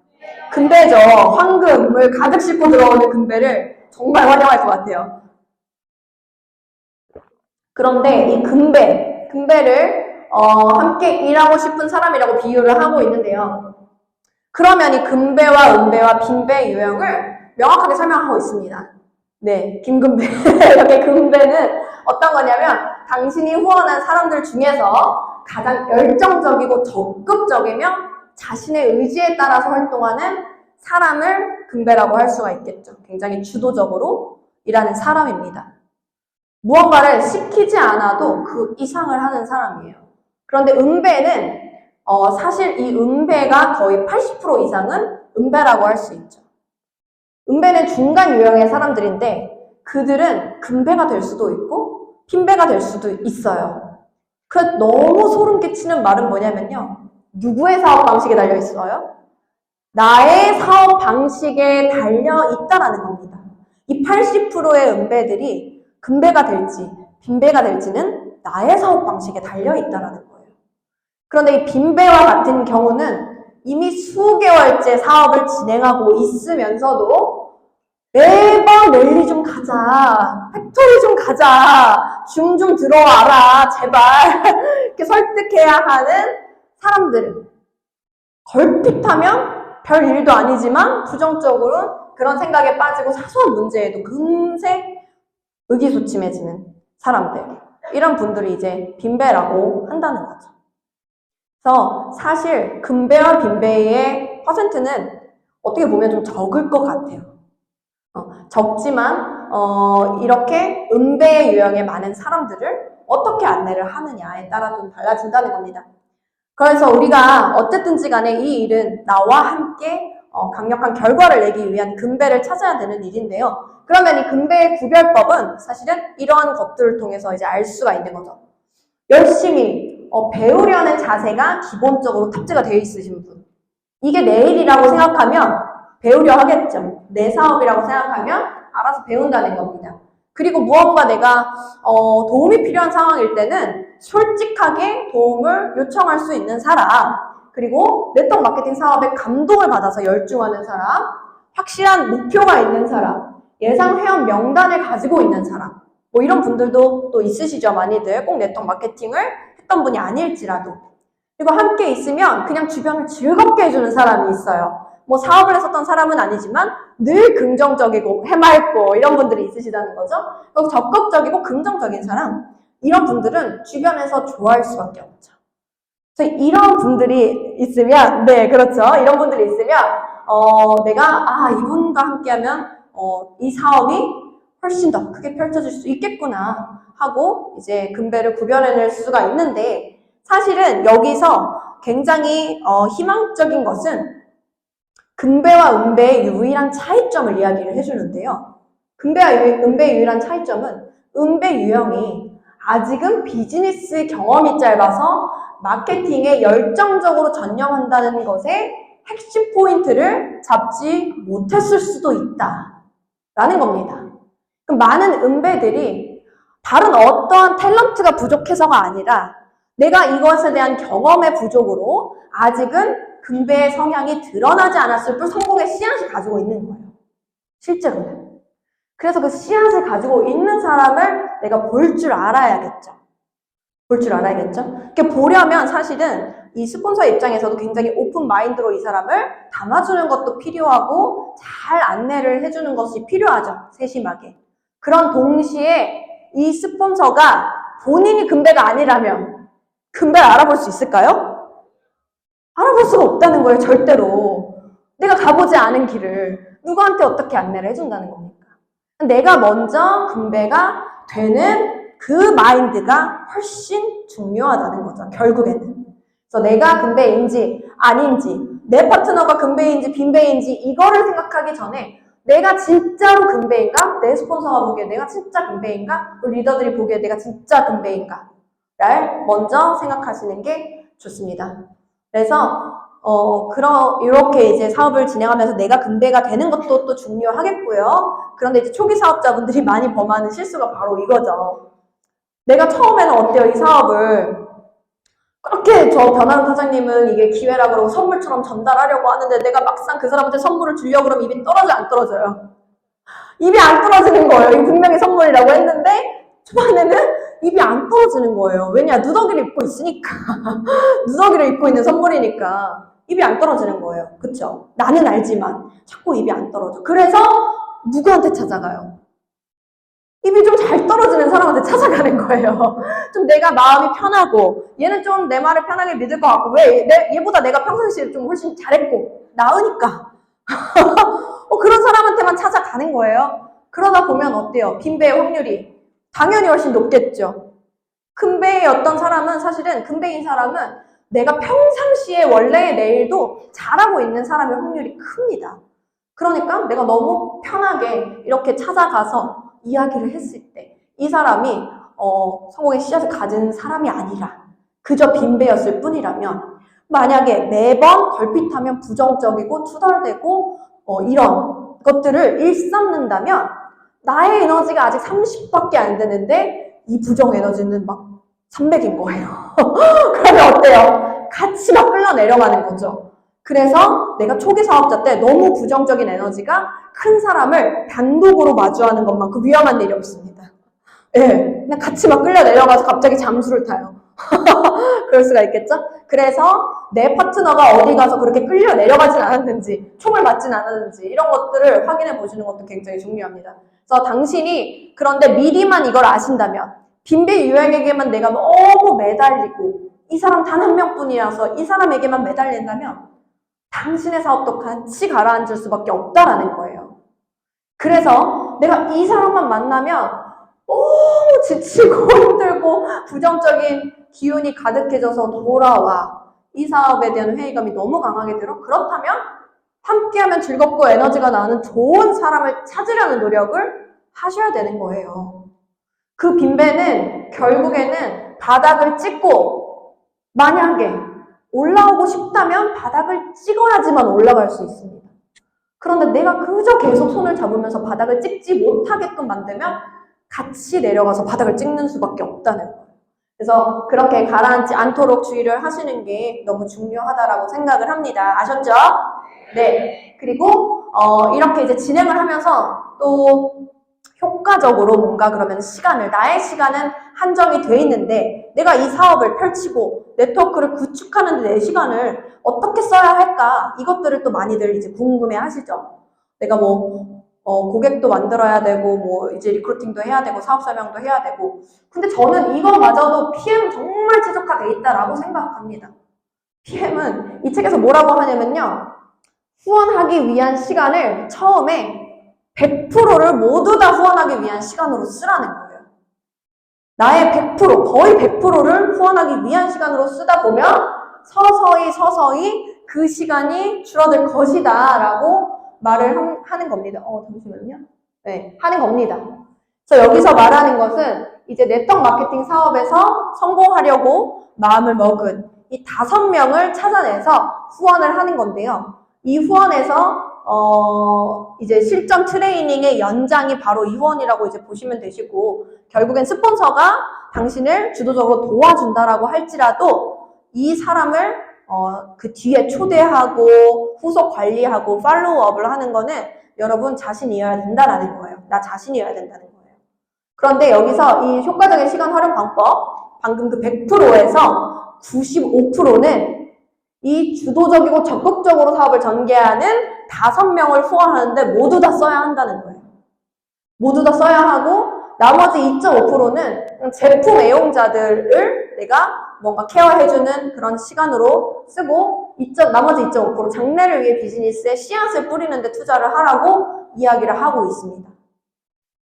금배죠. 황금을 가득 싣고 들어오는 금배를 정말 환영할 것 같아요. 그런데 이 금배를 함께 일하고 싶은 사람이라고 비유를 하고 있는데요. 그러면 이 금배와 은배와 빈배의 유형을 명확하게 설명하고 있습니다. 네, 김금배. 여기 금배는 어떤 거냐면 당신이 후원한 사람들 중에서 가장 열정적이고 적극적이며 자신의 의지에 따라서 활동하는 사람을 금배라고 할 수가 있겠죠. 굉장히 주도적으로 일하는 사람입니다. 무언가를 시키지 않아도 그 이상을 하는 사람이에요. 그런데 음배는 사실 이 음배가 거의 80% 이상은 음배라고 할 수 있죠. 음배는 중간 유형의 사람들인데 그들은 금배가 될 수도 있고 핀배가 될 수도 있어요. 그 너무 소름 끼치는 말은 뭐냐면요. 누구의 사업 방식에 달려 있어요? 나의 사업 방식에 달려 있다라는 겁니다. 이 80%의 음배들이 금배가 될지 빈배가 될지는 나의 사업 방식에 달려 있다라는 거예요. 그런데 이 빈배와 같은 경우는 이미 수개월째 사업을 진행하고 있으면서도 매번 랠리 좀 가자, 팩토리 좀 가자, 줌 좀 들어와라, 제발 이렇게 설득해야 하는 사람들은 걸핏하면 별 일도 아니지만 부정적으로 그런 생각에 빠지고 사소한 문제에도 금세 의기소침해지는 사람들, 이런 분들이 이제 빈배라고 한다는 거죠. 그래서 사실 금배와 빈배의 퍼센트는 어떻게 보면 좀 적을 것 같아요. 적지만 이렇게 음배 유형의 많은 사람들을 어떻게 안내를 하느냐에 따라 좀 달라진다는 겁니다. 그래서 우리가 어쨌든지 간에 이 일은 나와 함께 강력한 결과를 내기 위한 금배를 찾아야 되는 일인데요. 그러면 이 금배의 구별법은 사실은 이러한 것들을 통해서 이제 알 수가 있는 거죠. 열심히 배우려는 자세가 기본적으로 탑재가 되어 있으신 분. 이게 내 일이라고 생각하면 배우려 하겠죠. 내 사업이라고 생각하면 알아서 배운다는 겁니다. 그리고 무언가 내가 도움이 필요한 상황일 때는 솔직하게 도움을 요청할 수 있는 사람, 그리고 네트워크 마케팅 사업에 감동을 받아서 열중하는 사람, 확실한 목표가 있는 사람, 예상 회원 명단을 가지고 있는 사람, 뭐 이런 분들도 또 있으시죠. 많이들 꼭 네트워크 마케팅을 했던 분이 아닐지라도. 그리고 함께 있으면 그냥 주변을 즐겁게 해주는 사람이 있어요. 뭐 사업을 했었던 사람은 아니지만 늘 긍정적이고 해맑고 이런 분들이 있으시다는 거죠. 그리고 적극적이고 긍정적인 사람, 이런 분들은 주변에서 좋아할 수밖에 없죠. 그래서 이런 분들이 있으면, 네, 그렇죠. 이런 분들이 있으면 내가 이분과 함께하면 이 사업이 훨씬 더 크게 펼쳐질 수 있겠구나 하고 이제 금배를 구별해낼 수가 있는데, 사실은 여기서 굉장히 희망적인 것은 금배와 음배의 유일한 차이점을 이야기를 해주는데요. 금배와 음배의 유일한 차이점은 음배 유형이 아직은 비즈니스 경험이 짧아서 마케팅에 열정적으로 전념한다는 것에 핵심 포인트를 잡지 못했을 수도 있다라는 겁니다. 그럼 많은 음배들이 다른 어떠한 탤런트가 부족해서가 아니라 내가 이것에 대한 경험의 부족으로 아직은 금배의 성향이 드러나지 않았을 뿐 성공의 씨앗을 가지고 있는 거예요. 실제로는. 그래서 그 씨앗을 가지고 있는 사람을 내가 볼 줄 알아야겠죠. 볼 줄 알아야겠죠. 이렇게 보려면 사실은 이 스폰서 입장에서도 굉장히 오픈 마인드로 이 사람을 담아주는 것도 필요하고 잘 안내를 해주는 것이 필요하죠. 세심하게. 그런 동시에 이 스폰서가 본인이 금배가 아니라면 금배를 알아볼 수 있을까요? 알아볼 수가 없다는 거예요. 절대로. 내가 가보지 않은 길을 누구한테 어떻게 안내를 해준다는 겁니까? 내가 먼저 금배가 되는 그 마인드가 훨씬 중요하다는 거죠. 결국에는. 그래서 내가 금배인지 아닌지, 내 파트너가 금배인지 빈배인지 이거를 생각하기 전에 내가 진짜로 금배인가? 내 스폰서가 보기에 내가 진짜 금배인가? 우리 리더들이 보기에 내가 진짜 금배인가? 를 먼저 생각하시는 게 좋습니다. 그래서 이렇게 이제 사업을 진행하면서 내가 금배가 되는 것도 또 중요하겠고요. 그런데 이제 초기 사업자분들이 많이 범하는 실수가 바로 이거죠. 내가 처음에는 어때요? 이 사업을 그렇게 저 변하는 사장님은 이게 기회라 그러고 선물처럼 전달하려고 하는데 내가 막상 그 사람한테 선물을 주려고 그러면 입이 떨어져 안 떨어져요? 입이 안 떨어지는 거예요. 이거 분명히 선물이라고 했는데 초반에는 입이 안 떨어지는 거예요. 왜냐? 누더기를 입고 있으니까. 누더기를 입고 있는 선물이니까 입이 안 떨어지는 거예요. 그쵸? 나는 알지만 자꾸 입이 안 떨어져. 그래서 누구한테 찾아가요? 입이 좀 잘 떨어지는 사람한테 찾아가는 거예요. 좀 내가 마음이 편하고, 얘는 좀 내 말을 편하게 믿을 것 같고, 왜? 얘보다 내가 평상시에 좀 훨씬 잘했고, 나으니까. 그런 사람한테만 찾아가는 거예요. 그러다 보면 어때요? 빈배의 확률이 당연히 훨씬 높겠죠. 큰배의 어떤 사람은 사실은 큰배인 사람은 내가 평상시에 원래의 내일도 잘하고 있는 사람의 확률이 큽니다. 그러니까 내가 너무 편하게 이렇게 찾아가서 이야기를 했을 때 이 사람이 성공의 씨앗을 가진 사람이 아니라 그저 빈배였을 뿐이라면 만약에 매번 걸핏하면 부정적이고 투덜대고 이런 것들을 일삼는다면 나의 에너지가 아직 30밖에 안 되는데 이 부정 에너지는 막 300인 거예요. 그러면 어때요? 같이 막 끌려 내려가는 거죠. 그래서 내가 초기 사업자 때 너무 부정적인 에너지가 큰 사람을 단독으로 마주하는 것만큼 위험한 일이 없습니다. 예, 그냥 같이 막 끌려 내려가서 갑자기 잠수를 타요. 그럴 수가 있겠죠? 그래서 내 파트너가 어디 가서 그렇게 끌려 내려가진 않았는지, 총을 맞진 않았는지, 이런 것들을 확인해 보시는 것도 굉장히 중요합니다. 그래서 당신이 그런데 미리만 이걸 아신다면, 빈배 유형에게만 내가 너무 매달리고, 이 사람 단 한 명뿐이라서 이 사람에게만 매달린다면, 당신의 사업도 같이 가라앉을 수밖에 없다라는 거예요. 그래서 내가 이 사람만 만나면 너무 지치고 힘들고 부정적인 기운이 가득해져서 돌아와. 이 사업에 대한 회의감이 너무 강하게 들어? 그렇다면 함께하면 즐겁고 에너지가 나는 좋은 사람을 찾으려는 노력을 하셔야 되는 거예요. 그 빈배는 결국에는 바닥을 찍고 만약에 올라오고 싶다면 바닥을 찍어야지만 올라갈 수 있습니다. 그런데 내가 그저 계속 손을 잡으면서 바닥을 찍지 못하게끔 만들면 같이 내려가서 바닥을 찍는 수밖에 없다는 거예요. 그래서 그렇게 가라앉지 않도록 주의를 하시는 게 너무 중요하다라고 생각을 합니다. 아셨죠? 네. 그리고 이렇게 이제 진행을 하면서 또 효과적으로 뭔가 그러면 나의 시간은 한정이 돼 있는데 내가 이 사업을 펼치고 네트워크를 구축하는 데 내 시간을 어떻게 써야 할까? 이것들을 또 많이들 이제 궁금해 하시죠? 내가 고객도 만들어야 되고, 이제 리크루팅도 해야 되고, 사업 설명도 해야 되고. 근데 저는 이것마저도 PM 정말 최적화돼 있다라고 생각합니다. PM은 이 책에서 뭐라고 하냐면요. 후원하기 위한 시간을 처음에 100%를 모두 다 후원하기 위한 시간으로 쓰라는 거예요. 나의 100%, 거의 100%를 후원하기 위한 시간으로 쓰다 보면 서서히 그 시간이 줄어들 것이다 라고 말을 하는 겁니다. 잠시만요. 네, 하는 겁니다. 그래서 여기서 말하는 것은 이제 네트워크 마케팅 사업에서 성공하려고 마음을 먹은 이 5명을 찾아내서 후원을 하는 건데요. 이 후원에서 이제 실전 트레이닝의 연장이 바로 이 후원이라고 이제 보시면 되시고, 결국엔 스폰서가 당신을 주도적으로 도와준다라고 할지라도 이 사람을 그 뒤에 초대하고 후속 관리하고 팔로우업을 하는 거는 여러분 자신이어야 된다라는 거예요. 나 자신이어야 된다는 거예요. 그런데 여기서 이 효과적인 시간 활용 방법, 방금 그 100%에서 95%는 이 주도적이고 적극적으로 사업을 전개하는 5명을 후원하는데 모두 다 써야 한다는 거예요. 모두 다 써야 하고 나머지 2.5%는 제품 애용자들을 내가 뭔가 케어해주는 그런 시간으로 쓰고 나머지 2.5% 장래를 위해 비즈니스에 씨앗을 뿌리는데 투자를 하라고 이야기를 하고 있습니다.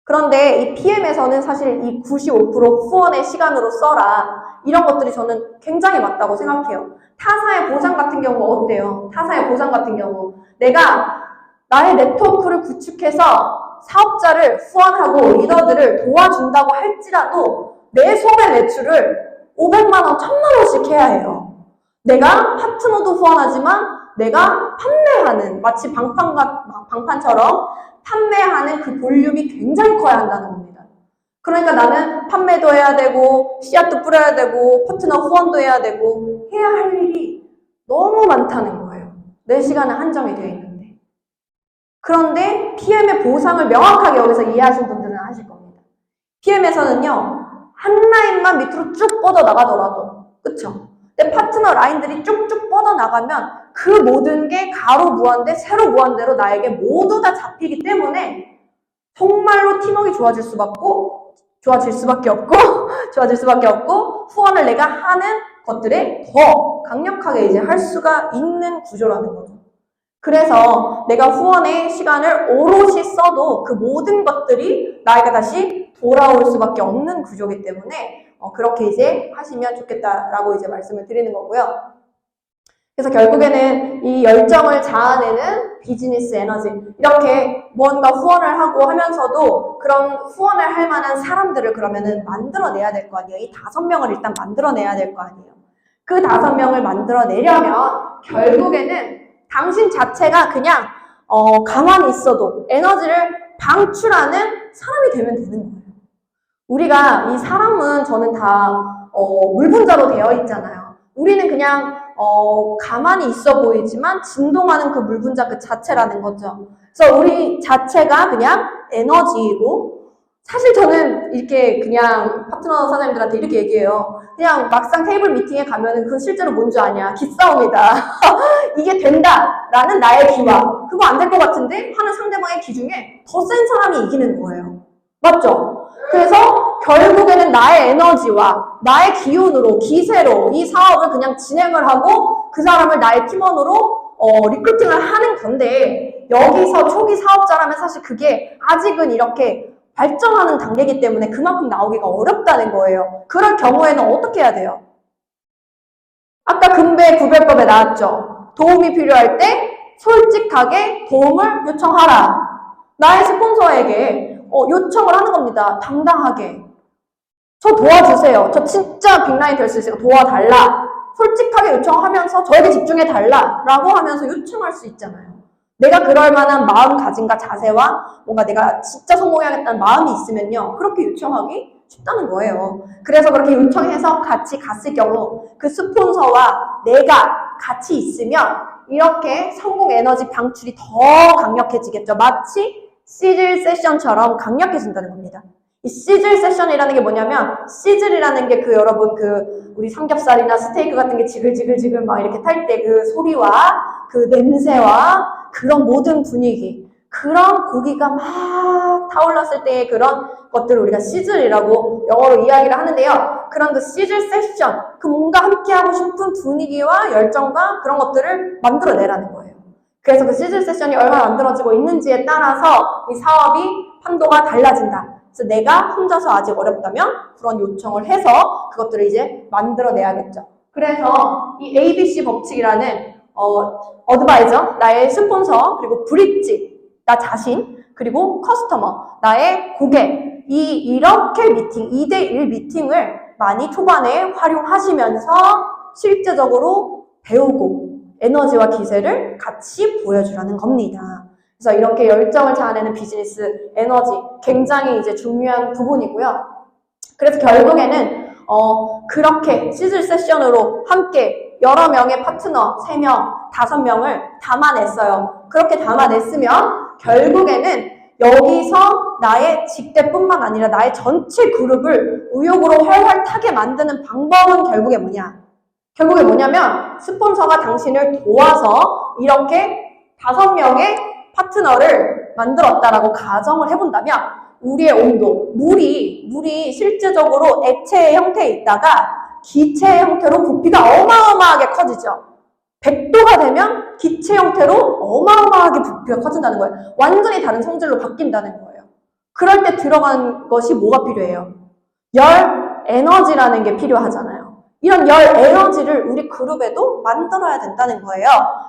그런데 이 PM에서는 사실 이 95% 후원의 시간으로 써라 이런 것들이 저는 굉장히 맞다고 생각해요. 타사의 보상 같은 경우 어때요? 타사의 보상 같은 경우 내가 나의 네트워크를 구축해서 사업자를 후원하고 리더들을 도와준다고 할지라도 내 소매 매출을 500만 원, 1000만 원씩 해야 해요. 내가 파트너도 후원하지만 내가 판매하는 마치 방판처럼 판매하는 그 볼륨이 굉장히 커야 한다는 겁니다. 그러니까 나는 판매도 해야 되고 씨앗도 뿌려야 되고 파트너 후원도 해야 되고 해야 할 일이 너무 많다는 거예요. 내 시간은 한정이 되어 있는데. 그런데 PM의 보상을 명확하게 여기서 이해하신 분들은 아실 겁니다. PM에서는요. 한 라인만 밑으로 쭉 뻗어나가더라도 그쵸? 내 파트너 라인들이 쭉쭉 뻗어나가면 그 모든 게 가로 무한대, 세로 무한대로 나에게 모두 다 잡히기 때문에 정말로 팀워크가 좋아질 수밖에 없고 후원을 내가 하는 것들에 더 강력하게 이제 할 수가 있는 구조라는 거죠. 그래서 내가 후원의 시간을 오롯이 써도 그 모든 것들이 나에게 다시 돌아올 수밖에 없는 구조이기 때문에 그렇게 이제 하시면 좋겠다라고 이제 말씀을 드리는 거고요. 그래서 결국에는 이 열정을 자아내는 비즈니스 에너지, 이렇게 뭔가 후원을 하고 하면서도 그런 후원을 할 만한 사람들을 그러면은 만들어내야 될 거 아니에요. 이 5명을 일단 만들어내야 될 거 아니에요. 그 5명을 만들어내려면 결국에는 당신 자체가 그냥 가만히 있어도 에너지를 방출하는 사람이 되면 되는 거예요. 우리가 이 사람은 저는 다 물분자로 되어 있잖아요. 우리는 그냥 가만히 있어 보이지만 진동하는 그 물분자 그 자체라는 거죠. 그래서 우리 자체가 그냥 에너지이고, 사실 저는 이렇게 그냥 파트너 사장님들한테 이렇게 얘기해요. 그냥 막상 테이블 미팅에 가면은 그건 실제로 뭔지 아냐. 기싸움이다. 이게 된다라는 나의 기와 그거 안 될 것 같은데 하는 상대방의 기 중에 더 센 사람이 이기는 거예요. 맞죠? 그래서 결국에는 나의 에너지와 나의 기운으로, 기세로 이 사업을 그냥 진행을 하고 그 사람을 나의 팀원으로 리크루팅을 하는 건데, 여기서 초기 사업자라면 사실 그게 아직은 이렇게 발전하는 단계이기 때문에 그만큼 나오기가 어렵다는 거예요. 그럴 경우에는 어떻게 해야 돼요? 아까 금배 구별법에 나왔죠. 도움이 필요할 때 솔직하게 도움을 요청하라. 나의 스폰서에게 요청을 하는 겁니다. 당당하게. 저 도와주세요. 저 진짜 빅라인 될 수 있어요. 도와달라. 솔직하게 요청하면서 저에게 집중해달라 라고 하면서 요청할 수 있잖아요. 내가 그럴 만한 마음가짐과 자세와 뭔가 내가 진짜 성공해야겠다는 마음이 있으면요, 그렇게 요청하기 쉽다는 거예요. 그래서 그렇게 요청해서 같이 갔을 경우 그 스폰서와 내가 같이 있으면 이렇게 성공 에너지 방출이 더 강력해지겠죠. 마치 시즐 세션처럼 강력해진다는 겁니다. 이 시즐 세션이라는 게 뭐냐면, 시즐이라는 게 여러분 우리 삼겹살이나 스테이크 같은 게 지글지글지글 막 이렇게 탈 때 그 소리와 그 냄새와 그런 모든 분위기, 그런 고기가 막 타올랐을 때의 그런 것들을 우리가 시즐이라고 영어로 이야기를 하는데요. 그런 그 시즐 세션, 그 뭔가 함께하고 싶은 분위기와 열정과 그런 것들을 만들어내라는 거예요. 그래서 그 시즐 세션이 얼마나 만들어지고 있는지에 따라서 이 사업이 판도가 달라진다. 그래서 내가 혼자서 아직 어렵다면 그런 요청을 해서 그것들을 이제 만들어내야겠죠. 그래서 이 ABC 법칙이라는 어드바이저, 나의 스폰서, 그리고 브릿지, 나 자신, 그리고 커스터머, 나의 고객, 이렇게 미팅, 2대1 미팅을 많이 초반에 활용하시면서 실제적으로 배우고 에너지와 기세를 같이 보여주라는 겁니다. 그래서 이렇게 열정을 자아내는 비즈니스 에너지, 굉장히 이제 중요한 부분이고요. 그래서 결국에는 그렇게 시즐 세션으로 함께 여러 명의 파트너, 3명, 5명을 담아냈어요. 그렇게 담아냈으면 결국에는 여기서 나의 직대뿐만 아니라 나의 전체 그룹을 의욕으로 활활 타게 만드는 방법은 결국에 뭐냐면 스폰서가 당신을 도와서 이렇게 5명의 파트너를 만들었다라고 가정을 해본다면, 우리의 온도, 물이 실제적으로 액체의 형태에 있다가 기체의 형태로 부피가 어마어마하게 커지죠. 100도가 되면 기체 형태로 어마어마하게 부피가 커진다는 거예요. 완전히 다른 성질로 바뀐다는 거예요. 그럴 때 들어간 것이 뭐가 필요해요? 열 에너지라는 게 필요하잖아요. 이런 열 에너지를 우리 그룹에도 만들어야 된다는 거예요.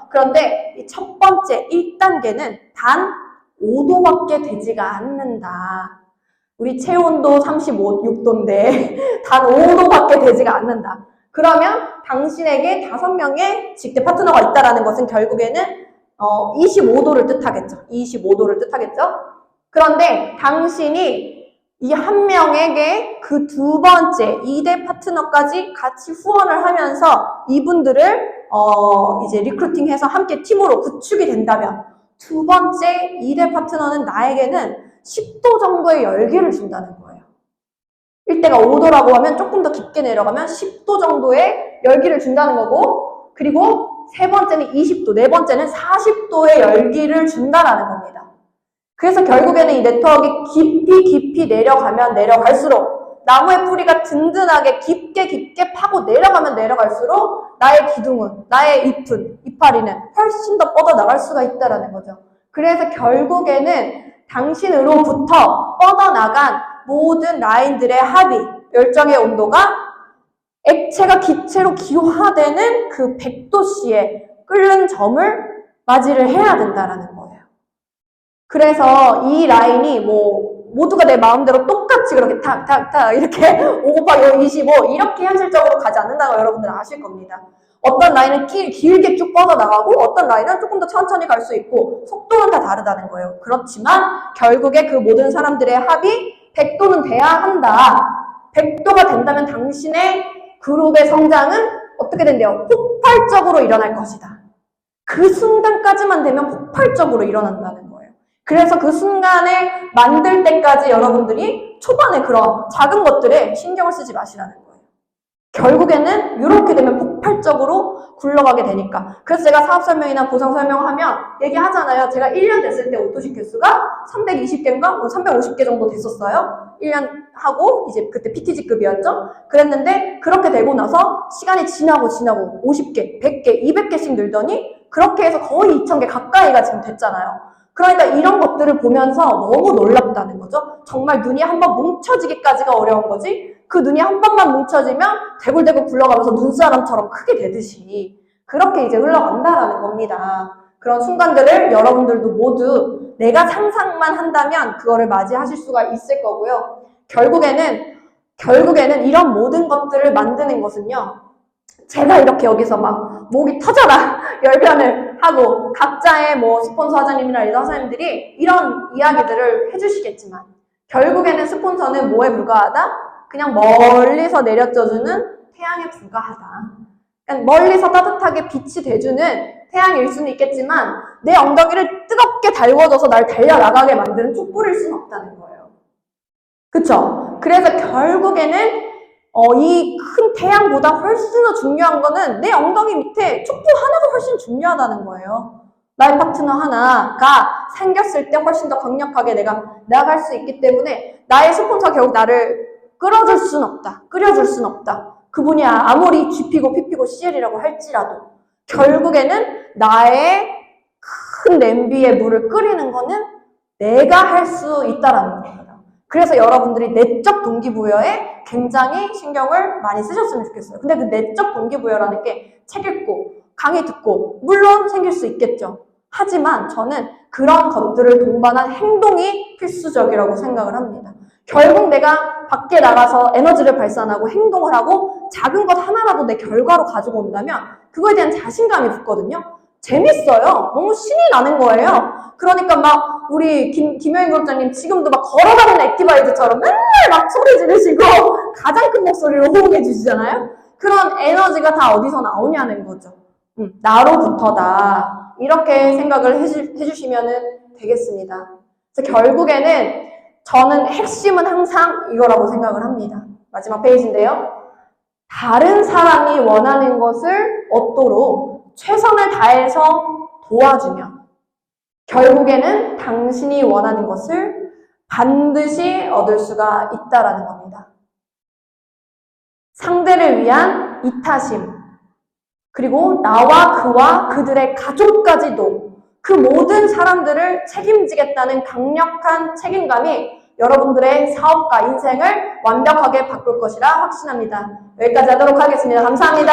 그런데 이 첫 번째 1단계는 단 5도밖에 되지가 않는다. 우리 체온도 6도인데 단 5도밖에 되지가 않는다. 그러면 당신에게 5명의 직대 파트너가 있다는 것은 결국에는 25도를 뜻하겠죠. 25도를 뜻하겠죠. 그런데 당신이 이 한 명에게 그 2번째 2대 파트너까지 같이 후원을 하면서 이분들을 이제 리크루팅해서 함께 팀으로 구축이 된다면 2번째 2대 파트너는 나에게는 10도 정도의 열기를 준다는 거예요. 1대가 5도라고 하면 조금 더 깊게 내려가면 10도 정도의 열기를 준다는 거고, 그리고 3번째는 20도, 4번째는 40도의 열기를 준다라는 겁니다. 그래서 결국에는 이 네트워크가 깊이 내려가면 내려갈수록 나무의 뿌리가 든든하게 깊게 파고 내려가면 내려갈수록 나의 기둥은, 나의 잎은, 이파리는 훨씬 더 뻗어나갈 수가 있다는 거죠. 그래서 결국에는 당신으로부터 뻗어나간 모든 라인들의 합의, 열정의 온도가 액체가 기체로 기화되는 그 100도씨의 끓는 점을 맞이를 해야 된다는 거예요. 그래서 이 라인이 모두가 내 마음대로 똑같이 그렇게 탁 이렇게 5 곱하기 5 25 이렇게 현실적으로 가지 않는다고 여러분들 아실 겁니다. 어떤 라인은 길게 쭉 뻗어나가고 어떤 라인은 조금 더 천천히 갈 수 있고 속도는 다 다르다는 거예요. 그렇지만 결국에 그 모든 사람들의 합이 100도는 돼야 한다. 100도가 된다면 당신의 그룹의 성장은 어떻게 된대요? 폭발적으로 일어날 것이다. 그 순간까지만 되면 폭발적으로 일어난다는 거예요. 그래서 그 순간에 만들 때까지 여러분들이 초반에 그런 작은 것들에 신경을 쓰지 마시라는 거예요. 결국에는 이렇게 되면 폭발적으로 굴러가게 되니까. 그래서 제가 사업 설명이나 보상 설명하면 얘기하잖아요. 제가 1년 됐을 때 오토식 개수가 320개인가 350개 정도 됐었어요. 1년 하고 이제 그때 PTG급이었죠. 그랬는데 그렇게 되고 나서 시간이 지나고 50개, 100개, 200개씩 늘더니 그렇게 해서 거의 2000개 가까이가 지금 됐잖아요. 그러니까 이런 것들을 보면서 너무 놀랍다는 거죠. 정말 눈이 한번 뭉쳐지기까지가 어려운 거지 그 눈이 한 번만 뭉쳐지면 대굴대굴 굴러가면서 눈사람처럼 크게 되듯이 그렇게 이제 흘러간다라는 겁니다. 그런 순간들을 여러분들도 모두 내가 상상만 한다면 그거를 맞이하실 수가 있을 거고요. 결국에는 이런 모든 것들을 만드는 것은요. 제가 이렇게 여기서 막 목이 터져라 열변을 하고 각자의 스폰서 사장님이나 리더 사장님들이 이런 이야기들을 해주시겠지만 결국에는 스폰서는 뭐에 불과하다? 그냥 멀리서 내려져주는 태양에 불과하다. 그러니까 멀리서 따뜻하게 빛이 돼주는 태양일 수는 있겠지만 내 엉덩이를 뜨겁게 달궈줘서 날 달려나가게 만드는 촛불일 수는 없다는 거예요. 그쵸? 그래서 결국에는 이 큰 태양보다 훨씬 더 중요한 거는 내 엉덩이 밑에 촛불 하나가 훨씬 중요하다는 거예요. 나의 파트너 하나가 생겼을 때 훨씬 더 강력하게 내가 나아갈 수 있기 때문에 나의 스폰서가 결국 나를 끌어줄 순 없다. 끓여줄 순 없다. 그분이 아무리 GP고 PP고 CL이라고 할지라도 결국에는 나의 큰 냄비에 물을 끓이는 거는 내가 할 수 있다라는 겁니다. 그래서 여러분들이 내적 동기부여에 굉장히 신경을 많이 쓰셨으면 좋겠어요. 근데 그 내적 동기부여라는 게 책 읽고 강의 듣고 물론 생길 수 있겠죠. 하지만 저는 그런 것들을 동반한 행동이 필수적이라고 생각을 합니다. 결국 내가 밖에 나가서 에너지를 발산하고 행동을 하고 작은 것 하나라도 내 결과로 가지고 온다면 그거에 대한 자신감이 붙거든요. 재밌어요. 너무 신이 나는 거예요. 그러니까 막 우리 김효인 그룹장님 지금도 막 걸어다니는 액티바이즈처럼 맨날 막 소리 지르시고 가장 큰 목소리로 호응해 주시잖아요. 그런 에너지가 다 어디서 나오냐는 거죠. 나로부터다. 이렇게 생각을 해주시면 되겠습니다. 그래서 결국에는 저는 핵심은 항상 이거라고 생각을 합니다. 마지막 페이지인데요. 다른 사람이 원하는 것을 얻도록 최선을 다해서 도와주면 결국에는 당신이 원하는 것을 반드시 얻을 수가 있다라는 겁니다. 상대를 위한 이타심, 그리고 나와 그와 그들의 가족까지도 그 모든 사람들을 책임지겠다는 강력한 책임감이 여러분들의 사업과 인생을 완벽하게 바꿀 것이라 확신합니다. 여기까지 하도록 하겠습니다. 감사합니다.